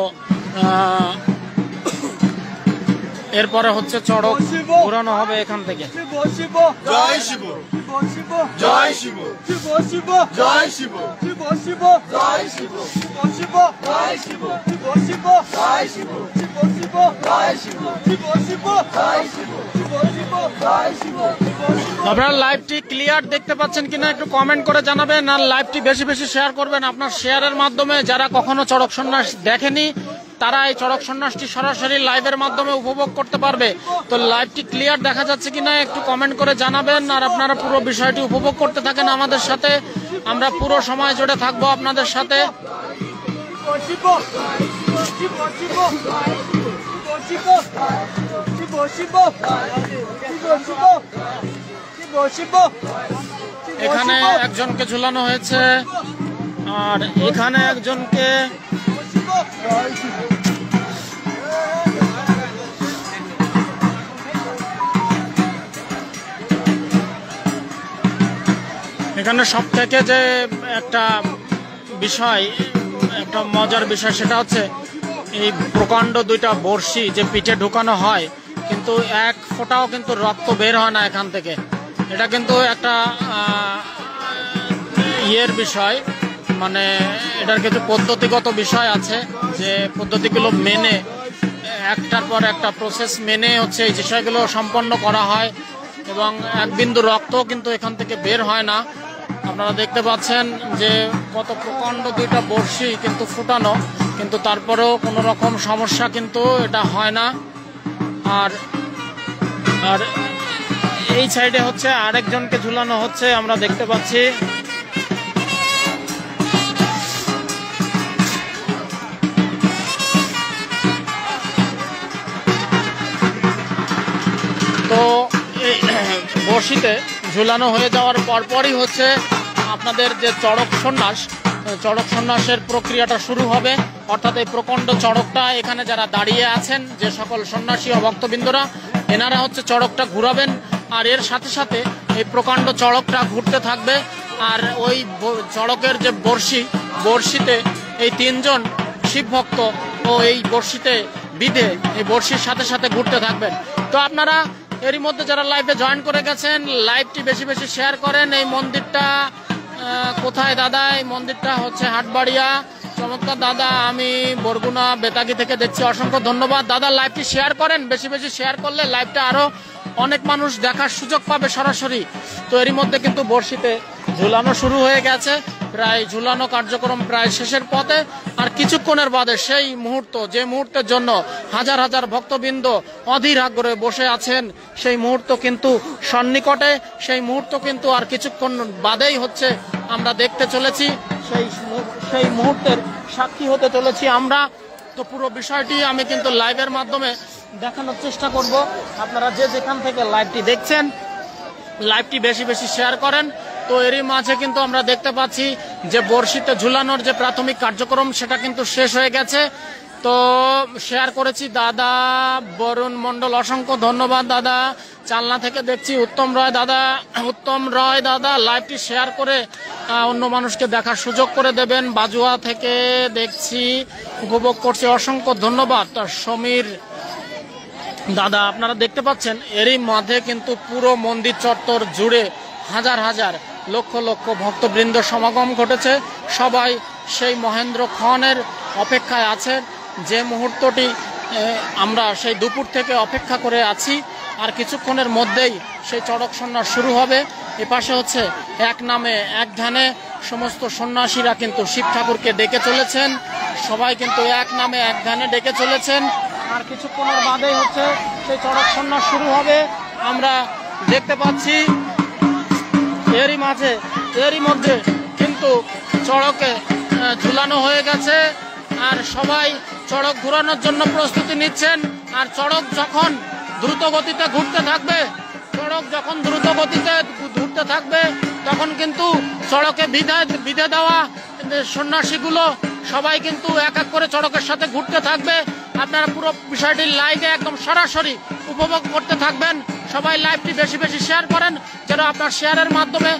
এরপরে হচ্ছে চড়ক ঘুরানো হবে এখান থেকে। জয় শিব, জয় শিব, জয় শিব, জয় শিব, জয় শিব, জয় শিব, আপনারা লাইভটি ক্লিয়ার দেখতে পাচ্ছেন কিনা একটু কমেন্ট করে জানাবেন। আর লাইভটি বেশি বেশি শেয়ার করবেন। আপনার শেয়ারের মাধ্যমে যারা কখনো চড়ক সন্ন্যাস দেখেনি তারা এই চড়ক সন্ন্যাসটি সরাসরি লাইভের মাধ্যমে উপভোগ করতে পারবে। তো লাইভটি ক্লিয়ার দেখা যাচ্ছে কিনা একটু কমেন্ট করে জানাবেন। আর আপনারা পুরো বিষয়টি উপভোগ করতে থাকেন আমাদের সাথে। আমরা পুরো সময় জুড়ে থাকবো আপনাদের সাথে। এখানে একজনকে ঝুলানো হয়েছে আর এখানে একজনকে এখানে সব থেকে যে একটা বিষয়, একটা মজার বিষয়, সেটা হচ্ছে এই প্রকাণ্ড দুইটা বর্ষি যে পিঠে ঢুকানো হয় কিন্তু এক ফোঁটাও কিন্তু রক্ত বের হয় না এখান থেকে। এটা কিন্তু একটা ইয়ের বিষয়, মানে এটার কিছু পদ্ধতিগত বিষয় আছে যে পদ্ধতিগুলো মেনে একটার পর একটা প্রসেস মেনে হচ্ছে এই বিষয়গুলো সম্পন্ন করা হয় এবং এক বিন্দু রক্ত কিন্তু এখান থেকে বের হয় না। আপনারা দেখতে পাচ্ছেন যে কত প্রকাণ্ড দুইটা বর্ষি কিন্তু ফুটানো, কিন্তু তারপরেও কোনো রকম সমস্যা কিন্তু এটা হয় না। আর আর এই সাইডে হচ্ছে আরেকজনকে ঝুলানো হচ্ছে আমরা দেখতে পাচ্ছি। তো এই বর্ষিতে ঝুলানো হয়ে যাওয়ার পরপরই হচ্ছে আপনাদের যে চড়ক সন্ন্যাস চড়ক সন্ন্যাসের প্রক্রিয়াটা শুরু হবে। অর্থাৎ এই প্রকাণ্ড চড়কটা এখানে যারা দাঁড়িয়ে আছেন, যে সকল সন্ন্যাসী ও ভক্তবৃন্দরা, এনারা হচ্ছে চড়কটা ঘুরাবেন। আর এর সাথে সাথে এই প্রকাণ্ড চড়কটা ঘুরতে থাকবে। আর ওই চড়কের যে বড়শিতে এই 3 জন শিব ভক্ত ও এই বড়শিতে বিধে এই বড়শির সাথে সাথে ঘুরতে থাকবেন। তো আপনারা এরই মধ্যে যারা লাইভে জয়েন করে গেছেন, লাইভটি বেশি বেশি শেয়ার করেন। এই মন্দিরটা কোথায় দাদা? এই মন্দিরটা হচ্ছে হাটবাড়িয়া। চমৎকার দাদা, আমি বরগুনা বেতাগি থেকে দেখছি। অসংখ্য ধন্যবাদ দাদা। লাইভটি শেয়ার করেন, বেশি বেশি শেয়ার করলে লাইভটা আরো অনেক মানুষ দেখার সুযোগ পাবে সরাসরি। তো এরই মধ্যে কিন্তু বড়শিতে ঝুলানো শুরু হয়ে গেছে, প্রায় ঝুলানো কার্যক্রম প্রায় শেষের পথে। আর কিছুক্ষণের বাদে সেই মুহূর্ত, যে মুহূর্তের জন্য হাজার হাজার ভক্তবৃন্দ অধীর আগ্রহে বসে আছেন, সেই মুহূর্ত কিন্তু সন্নিকটে। সেই মুহূর্ত কিন্তু আর কিছুক্ষণ বাদেই হচ্ছে আমরা দেখতে চলেছি, সেই মুহূর্তের সাক্ষী হতে চলেছি আমরা। তো পুরো বিষয়টি আমি কিন্তু লাইভের মাধ্যমে দেখানোর চেষ্টা করব। আপনারা যে যেখান থেকে লাইভটি দেখছেন, লাইভটি বেশি বেশি শেয়ার করেন। তো এরই মাঝে কিন্তু আমরা দেখতে পাচ্ছি যে বড়শিতে ঝুলানোর যে প্রাথমিক কার্যক্রম সেটা কিন্তু শেষ হয়ে গেছে। তো শেয়ার করেছি দাদা বরুণ মণ্ডল, অসংখ্য ধন্যবাদ দাদা। চালনা থেকে দেখছি উত্তম রয় দাদা, লাইভটি শেয়ার করে অন্য মানুষকে দেখার সুযোগ করে দেবেন। বাজুয়া থেকে দেখছি, উপভোগ করছি, অসংখ্য ধন্যবাদ। সমীর দাদা, আপনারা দেখতে পাচ্ছেন এরই মাঝে কিন্তু পুরো মন্দির চত্বর জুড়ে হাজার হাজার লক্ষ লক্ষ ভক্তবৃন্দ সমাগম ঘটেছে। সবাই সেই মহেন্দ্রক্ষণের অপেক্ষায় আছে, যে মুহূর্তটি আমরা সেই দুপুর থেকে অপেক্ষা করে আছি। আর কিছুক্ষণের মধ্যেই সেই চড়ক সন্ন্যাস শুরু হবে। এপাশে হচ্ছে এক নামে এক ধ্যানে সমস্ত সন্ন্যাসীরা কিন্তু শিব ঠাকুরকে ডেকে চলেছেন। সবাই কিন্তু এক নামে এক ধ্যানে ডেকে চলেছেন। আর কিছুক্ষণের বাদেই হচ্ছে সেই চড়ক সন্ন্যাস শুরু হবে। আমরা দেখতে পাচ্ছি এরই মধ্যে কিন্তু চড়কে ঝুলানো হয়ে গেছে। আর সবাই চড়ক ঘোরানোর জন্য প্রস্তুতি নিচ্ছেন। আর চড়ক যখন দ্রুত গতিতে ঘুরতে থাকবে, তখন কিন্তু চড়কে বিধে দেওয়া সন্ন্যাসীগুলো সবাই কিন্তু এক এক করে চড়কের সাথে ঘুরতে থাকবে। আপনারা পুরো বিষয়টি লাইভে একদম সরাসরি উপভোগ করতে থাকবেন। সবাই লাইভটি বেশি বেশি শেয়ার করেন, যেন আপনার শেয়ারের মাধ্যমে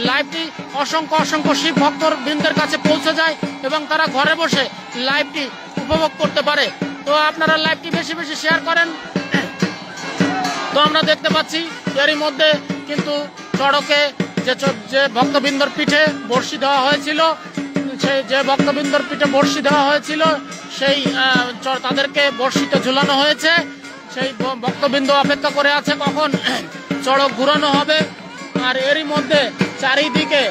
লাইভটি অসংখ্য শিব ভক্তবৃন্দের কাছে পৌঁছে যায় এবং তারা ঘরে বসে লাইভটি উপভোগ করতে পারে। তো আপনারা লাইভটি বেশি বেশি শেয়ার করেন। তো আমরা দেখতে পাচ্ছি এরই মধ্যে কিন্তু চড়কে যে ভক্তবৃন্দর পিঠে বড়শি দেওয়া হয়েছিল, সেই তাদেরকে বড়শিতে ঝুলানো হয়েছে। সেই ভক্তবৃন্দ অপেক্ষা করে আছে কখন চড়ক ঘুরানো হবে। আর এরই মধ্যে চারিদিকে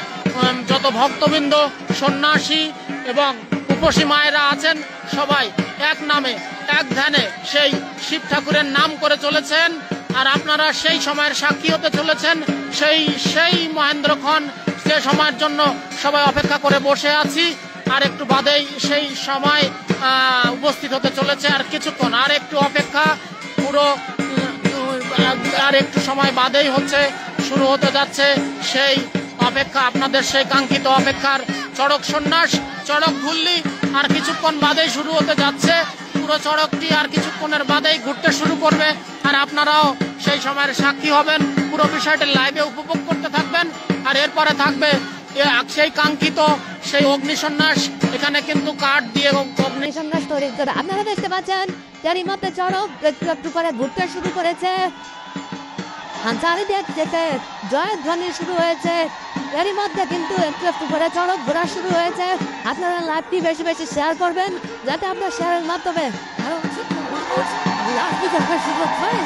যত ভক্তবৃন্দ, সন্ন্যাসী এবং উপসী মায়েরা আছেন, সবাই এক নামে এক ধ্যানে সেই শিব ঠাকুরের নাম করে চলেছেন। আর আপনারা সেই সময়ের সাক্ষী হতে চলেছেন। সেই মহেন্দ্রক্ষণ, যে সময়ের জন্য সবাই অপেক্ষা করে বসে আছি। আর একটু বাদেই সেই সময় উপস্থিত হতে চলেছে। আর কিছুক্ষণ, আর একটু অপেক্ষা, আর একটু সময় বাদেই হচ্ছে শুরু হতে যাচ্ছে সেই অপেক্ষা, আপনাদের সেই কাঙ্ক্ষিত অপেক্ষার চড়ক সন্ন্যাস। চড়ক ঘুরলি আর কিছুক্ষণ বাদেই শুরু হতে যাচ্ছে। পুরো চড়কটি আর কিছুক্ষণের বাদেই ঘুরতে শুরু করবে। আর আপনারাও সেই সময়ের সাক্ষী হবেন। পুরো বিষয়টি লাইভে উপভোগ করতে থাকবেন। আর এরপরে থাকবে সেই কাঙ্ক্ষিত সেই অগ্নিসন্ন্যাস। এখানে কিন্তু কাঠ দিয়ে অগ্নিসন্ন্যাস তৈরি করে আপনারা দেখতে পাচ্ছেন যার মধ্যে চড়ক একটু করে ঘুরতে শুরু করেছে। চারিদিক যেতে জয়ধ্বনি শুরু হয়েছে। এরই মধ্যে কিন্তু একটু করে চড়ক ঘোরা শুরু হয়েছে। আপনারা লাইভটি বেশি বেশি শেয়ার করবেন, যাতে আপনার শেয়ারের মাধ্যমে আরো লাইভটি দেখার সুযোগ হয়।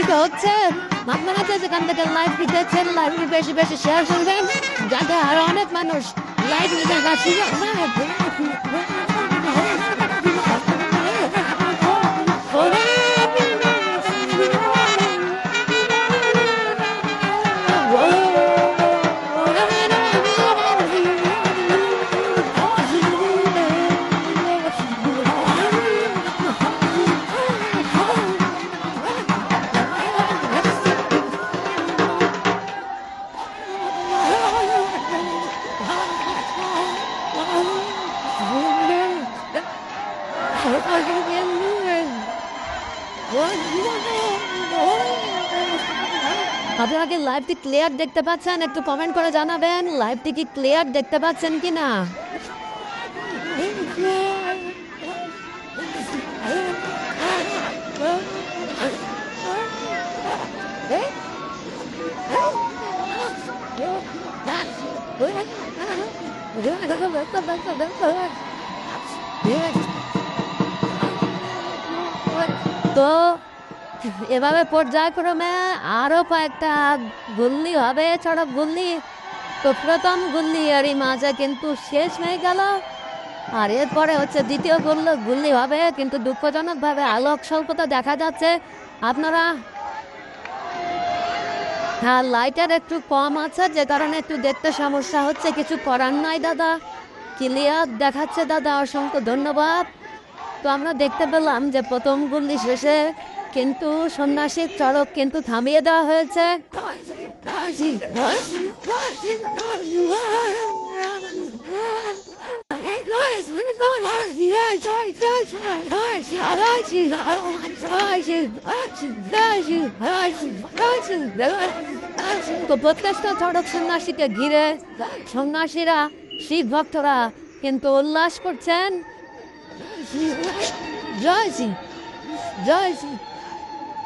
লাইভটিতে হচ্ছে আপনারা যে যেখান থেকে লাইভটি দেখছেন লাইভটি বেশি বেশি শেয়ার করবেন যাতে আরো অনেক মানুষ লাইভ নিতে পারছি আপনারা কি লাইভটি ক্লিয়ার দেখতে পাচ্ছেন একটু কমেন্ট করে জানাবেন লাইভটি কি ক্লিয়ার দেখতে পাচ্ছেন কিনা তো এভাবে পর্যায়ক্রমে আরো কয়েকটা গুল্লি হবে চড়ক গুল্লি তো প্রথম গুল্লি এরই মাঝে কিন্তু শেষ হয়ে গেল আর এরপরে হচ্ছে দ্বিতীয় গুল্লি হবে কিন্তু দুঃখজনকভাবে আলোক স্বল্পতা দেখা যাচ্ছে আপনারা হ্যাঁ লাইটার একটু কম আছে যে কারণে একটু দেখতে সমস্যা হচ্ছে কিছু করার নাই দাদা ক্লিয়ার দেখাচ্ছে দাদা অসংখ্য ধন্যবাদ তো আমরা দেখতে পেলাম যে প্রথম গুল্লি শেষে কিন্তু সন্ন্যাসী চড়ক কিন্তু থামিয়ে দেওয়া হয়েছে তো প্রত্যেকটা চড়ক সন্ন্যাসীকে ঘিরে সন্ন্যাসীরা শিব ভক্তরা কিন্তু উল্লাস করছেন জয় শ্রী জয় শ্রী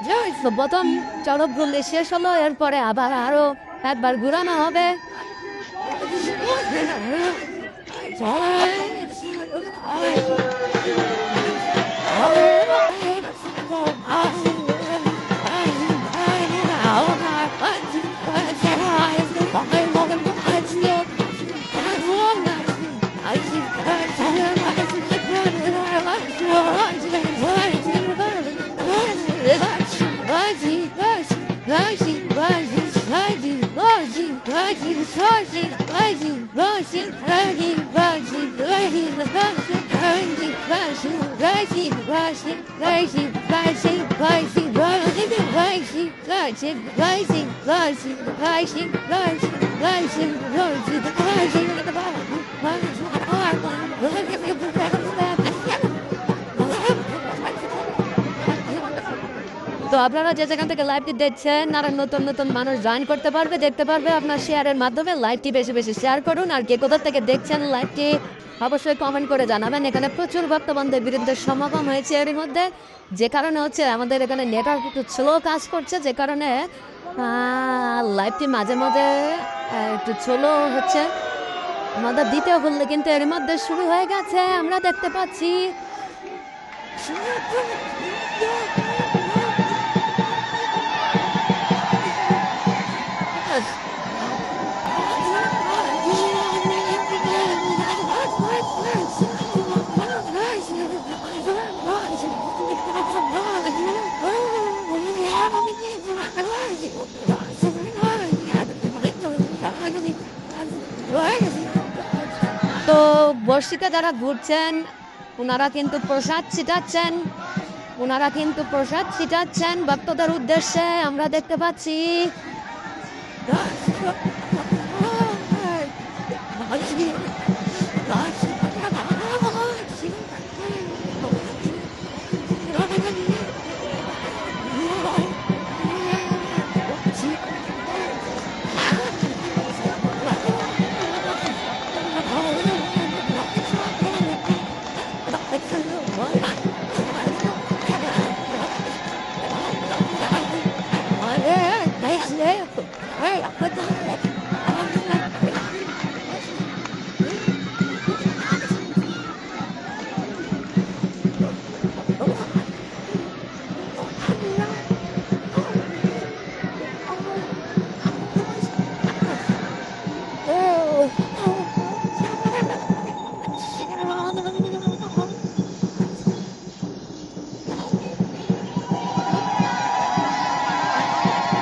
জয় শ্রী প্রথম চড়ক গুলি শেষ হলো এরপরে আবার আরো একবার ঘুরানো হবে তো আপনারা যে যেখান থেকে লাইভটি দেখছেন আর নতুন নতুন মানুষ জয়েন করতে পারবে দেখতে পারবে আপনার শেয়ারের মাধ্যমে লাইভটি বেশি বেশি শেয়ার করুন আর কে কোথা থেকে দেখছেন লাইভটি অবশ্যই কমেন্ট করে জানাবেন এখানে প্রচুর ভক্তবন্ধের বিরুদ্ধে সমাগম হয়েছে এর মধ্যে যে কারণে হচ্ছে আমাদের এখানে নেটওয়ার্ক একটু স্লো কাজ করছে যে কারণে লাইভটি মাঝে মাঝে একটু স্লো হচ্ছে আমাদের দ্বিতীয় গুল্লি কিন্তু এর মধ্যে শুরু হয়ে গেছে আমরা দেখতে পাচ্ছি তো বর্ষিতে যারা ঘুরছেন ওনারা কিন্তু প্রসাদ ছিটাচ্ছেন ভক্তদের উদ্দেশ্যে আমরা দেখতে পাচ্ছি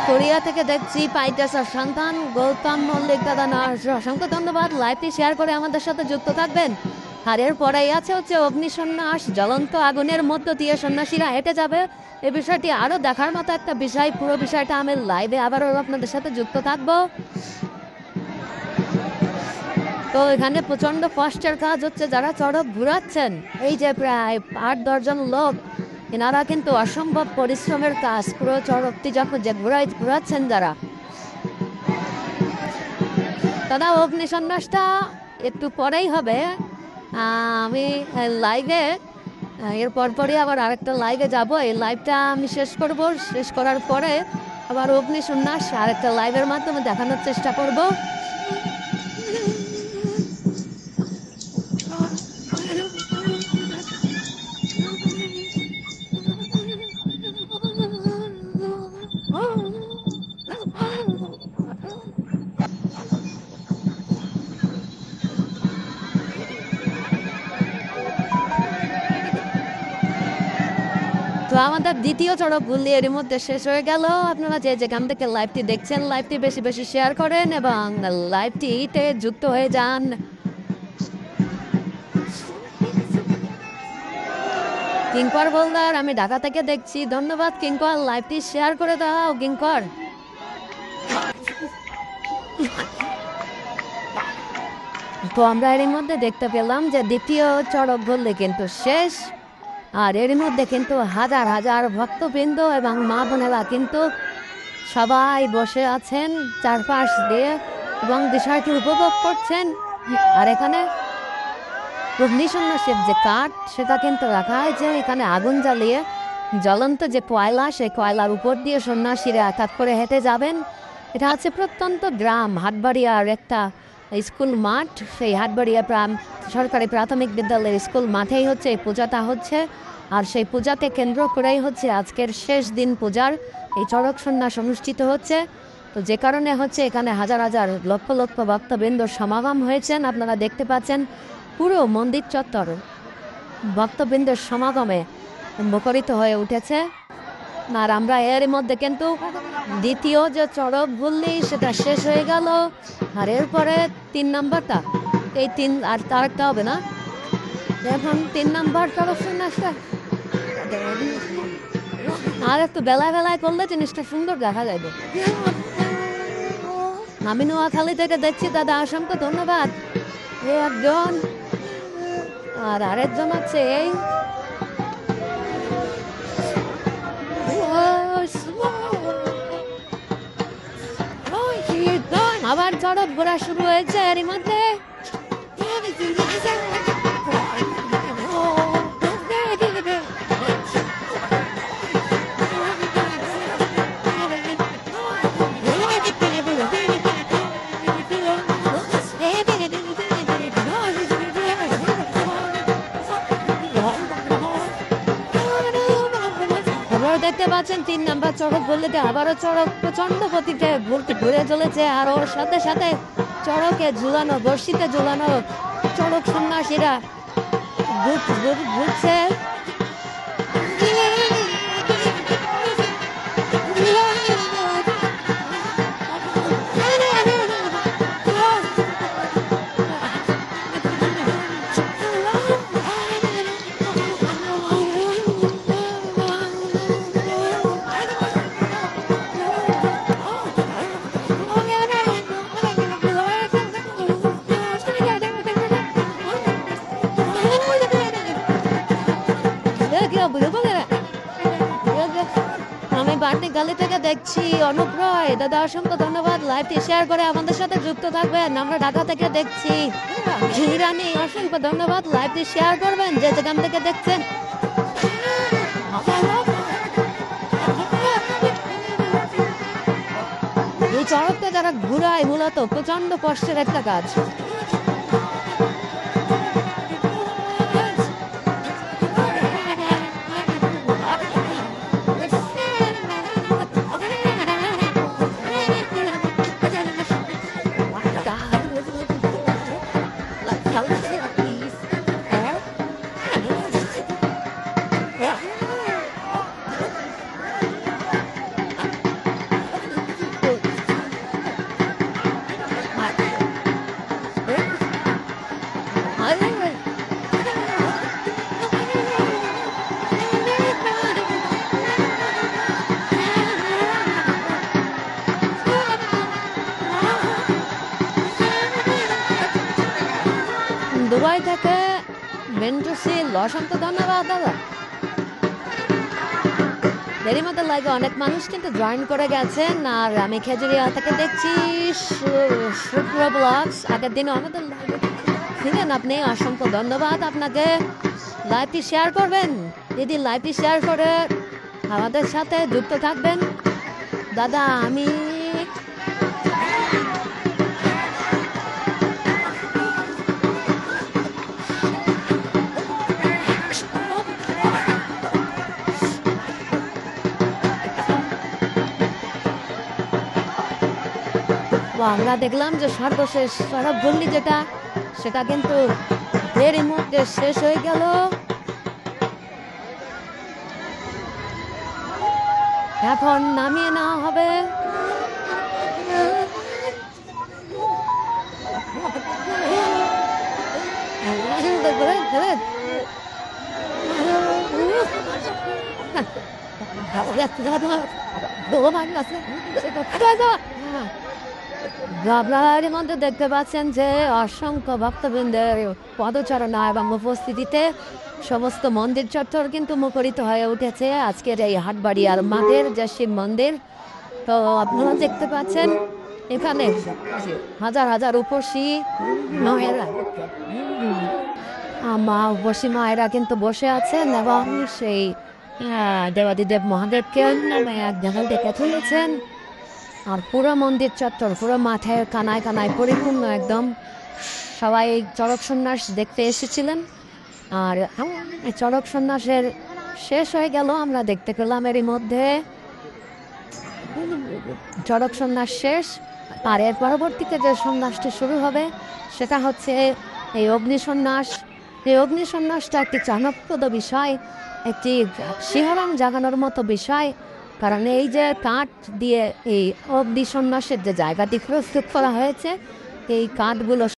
কোরিয়া থেকে দেখছি পাইটাসার সন্তান গৌতম মল্লিক দাদা অসংখ্য ধন্যবাদ। লাইভটি শেয়ার করে আমাদের সাথে যুক্ত থাকবেন। আর এর পরেই আছে হচ্ছে অগ্নিসন্ন্যাস, জ্বলন্ত আগুনের মধ্য দিয়ে সন্ন্যাসীরা হেঁটে যাবে। এই বিষয়টি আরও দেখার মতো একটা বিষয়। পুরো বিষয়টা আমি লাইভে আবারও আপনাদের সাথে যুক্ত থাকবো। তো এখানে প্রচণ্ড কষ্টের কাজ হচ্ছে, যারা চড়ক ঘুরাচ্ছেন এই যে প্রায় 8-10 জন লোক, এনারা কিন্তু অসম্ভব পরিশ্রমের কাজ। পুরো চড়কটি যখন যে ঘুরাচ্ছেন যারা, দাদা অগ্নিসন্ন্যাসটা একটু পরেই হবে। আমি লাইভে এর পরপরই আবার আরেকটা লাইভে যাব। এই লাইভটা আমি শেষ করব, শেষ করার পরে আবার অগ্নিসন্ন্যাস আরেকটা লাইভের মাধ্যমে দেখানোর চেষ্টা করব। তো আমাদের দ্বিতীয় চড়ক গুলি এর মধ্যে শেষ হয়ে গেল। আপনারা যে যেখান থেকে লাইভটি দেখছেন, লাইভটি বেশি বেশি শেয়ার করেন এবং লাইভটিতে যুক্ত হয়ে যান। কিঙ্কর বলদার, আমি ঢাকা থেকে দেখছি, ধন্যবাদ কিঙ্কর। লাইভটি শেয়ার করে দাও কিঙ্কর। তো আমরা এর মধ্যে দেখতে পেলাম যে দ্বিতীয় চড়ক গল্লি কিন্তু শেষ। আর এর মধ্যে কিন্তু হাজার হাজার ভক্তবৃন্দ এবং মা বোনেরা কিন্তু সবাই বসে আছেন চারপাশ দিয়ে এবং বিষয়টি উপভোগ করছেন। আর এখানে অগ্নিসন্ন্যাসের যে কাঠ, সেটা কিন্তু রাখা হয়েছে এখানে আগুন জ্বালিয়ে। জ্বলন্ত যে কয়লা, সেই কয়লার উপর দিয়ে সন্ন্যাসীরা এক এক করে হেঁটে যাবেন। এটা হচ্ছে প্রত্যন্ত গ্রাম হাটবাড়িয়ার একটা স্কুল মাঠ। সেই হাটবাড়িয়া সরকারি প্রাথমিক বিদ্যালয়ের স্কুল মাঠেই হচ্ছে এই পূজাটা হচ্ছে। আর সেই পূজাতে কেন্দ্র করেই হচ্ছে আজকের শেষ দিন পূজার এই চড়ক সন্ন্যাস অনুষ্ঠিত হচ্ছে। তো যে কারণে হচ্ছে এখানে হাজার হাজার লক্ষ লক্ষ ভক্তবৃন্দর সমাগম হয়েছেন। আপনারা দেখতে পাচ্ছেন পুরো মন্দির চত্বর ভক্তবৃন্দের সমাগমে মুখরিত হয়ে উঠেছে। আর আমরা এর মধ্যে কিন্তু দ্বিতীয় যে চড়ক গুলি সেটা শেষ হয়ে গেল। আর এরপরে 3 নাম্বারটা, এই 3 আর তারটা হবে না, এখন 3 নাম্বার চড়ক সন্ন্যাসটা আর একটু বেলায় বেলায় করলে জিনিসটা সুন্দর দেখা যাবে। আমি নোয়াখালী থেকে দেখছি, দাদা অসংখ্য ধন্যবাদ। এই একজন, আর আরেকজন হচ্ছে এই আবার চড়ক ঘোরা শুরু হয়েছে এরই মধ্যে। দেখতে পাচ্ছেন 3 নাম্বার চড়ক বলতে আবারও চড়ক প্রচন্ড গতিতে ঘুরে চলেছে। আর ওর সাথে সাথে চড়কে ঝুলানো, বর্ষিতে ঝুলানো চড়ক সন্ন্যাসীরা ঘুরছে। আমি বার্নি গালি থেকে দেখছি অনুপ রয়, দাদা অসংখ্য ধন্যবাদ। লাইভটি শেয়ার করে আমাদের সাথে যুক্ত থাকবেন। আমরা ঢাকা থেকে দেখছি হিরানি, অসংখ্য ধন্যবাদ। লাইভটি শেয়ার করবেন যে যেখান থেকে দেখছেন। এই চড়কটা যারা ঘুরায় মূলত প্রচন্ড কষ্টের একটা কাজ। দুবাই থেকে মেন্টুসিল অসংখ্য ধন্যবাদ দাদা। এরই মধ্যে লাইভে অনেক মানুষ কিন্তু জয়েন করে গেছেন। আর আমি খেজুরিয়া থেকে দেখছি শুক্র ব্লগস, আগের দিনে আমাদের লাইভে ছিলেন আপনি, অসংখ্য ধন্যবাদ আপনাকে। লাইভটি শেয়ার করবেন দিদি, লাইভটি শেয়ার করে আমাদের সাথে যুক্ত থাকবেন। দাদা আমি আমরা দেখলাম যে সর্বশেষ সড়ক গল্লি যেটা, সেটা কিন্তু এরই মধ্যে শেষ হয়ে গেল। এখন নামিয়ে নেওয়া হবে। আপনার মধ্যে দেখতে পাচ্ছেন যে অসংখ্য ভক্তবৃন্দের পদচারণা এবং উপস্থিতিতে সমস্ত মন্দির চত্বর কিন্তু মুখরিত হয়ে উঠেছে আজকের এই হাটবাড়িয়ার মাঠের যে শিব মন্দির। তো আপনারা দেখতে পাচ্ছেন এখানে হাজার হাজার উপসী মায়েরা, উপসী মায়েরা কিন্তু বসে আছেন এবং সেই দেবাদিদেব মহাদেবকে এক জায়গায় ডেকে তুলেছেন। আর পুরো মন্দির চত্বর পুরো মাঠে কানায় কানায় পরিপূর্ণ একদম। সবাই চড়ক সন্ন্যাস দেখতে এসেছিলেন। আর চড়ক সন্ন্যাসের শেষ হয়ে গেল, আমরা দেখতে পেলাম এরই মধ্যে চড়ক সন্ন্যাস শেষ। আর এর পরবর্তীতে যে সন্ন্যাসটি শুরু হবে সেটা হচ্ছে এই অগ্নি সন্ন্যাস। এই অগ্নি সন্ন্যাসটা একটি চাণক্যদ বিষয়, একটি শিহরণ জাগানোর মতো বিষয়। কারণ এই যে কাঠ দিয়ে এই অগ্নি সন্ন্যাসের যে জায়গাটি প্রস্তুত করা হয়েছে, এই কাঠগুলো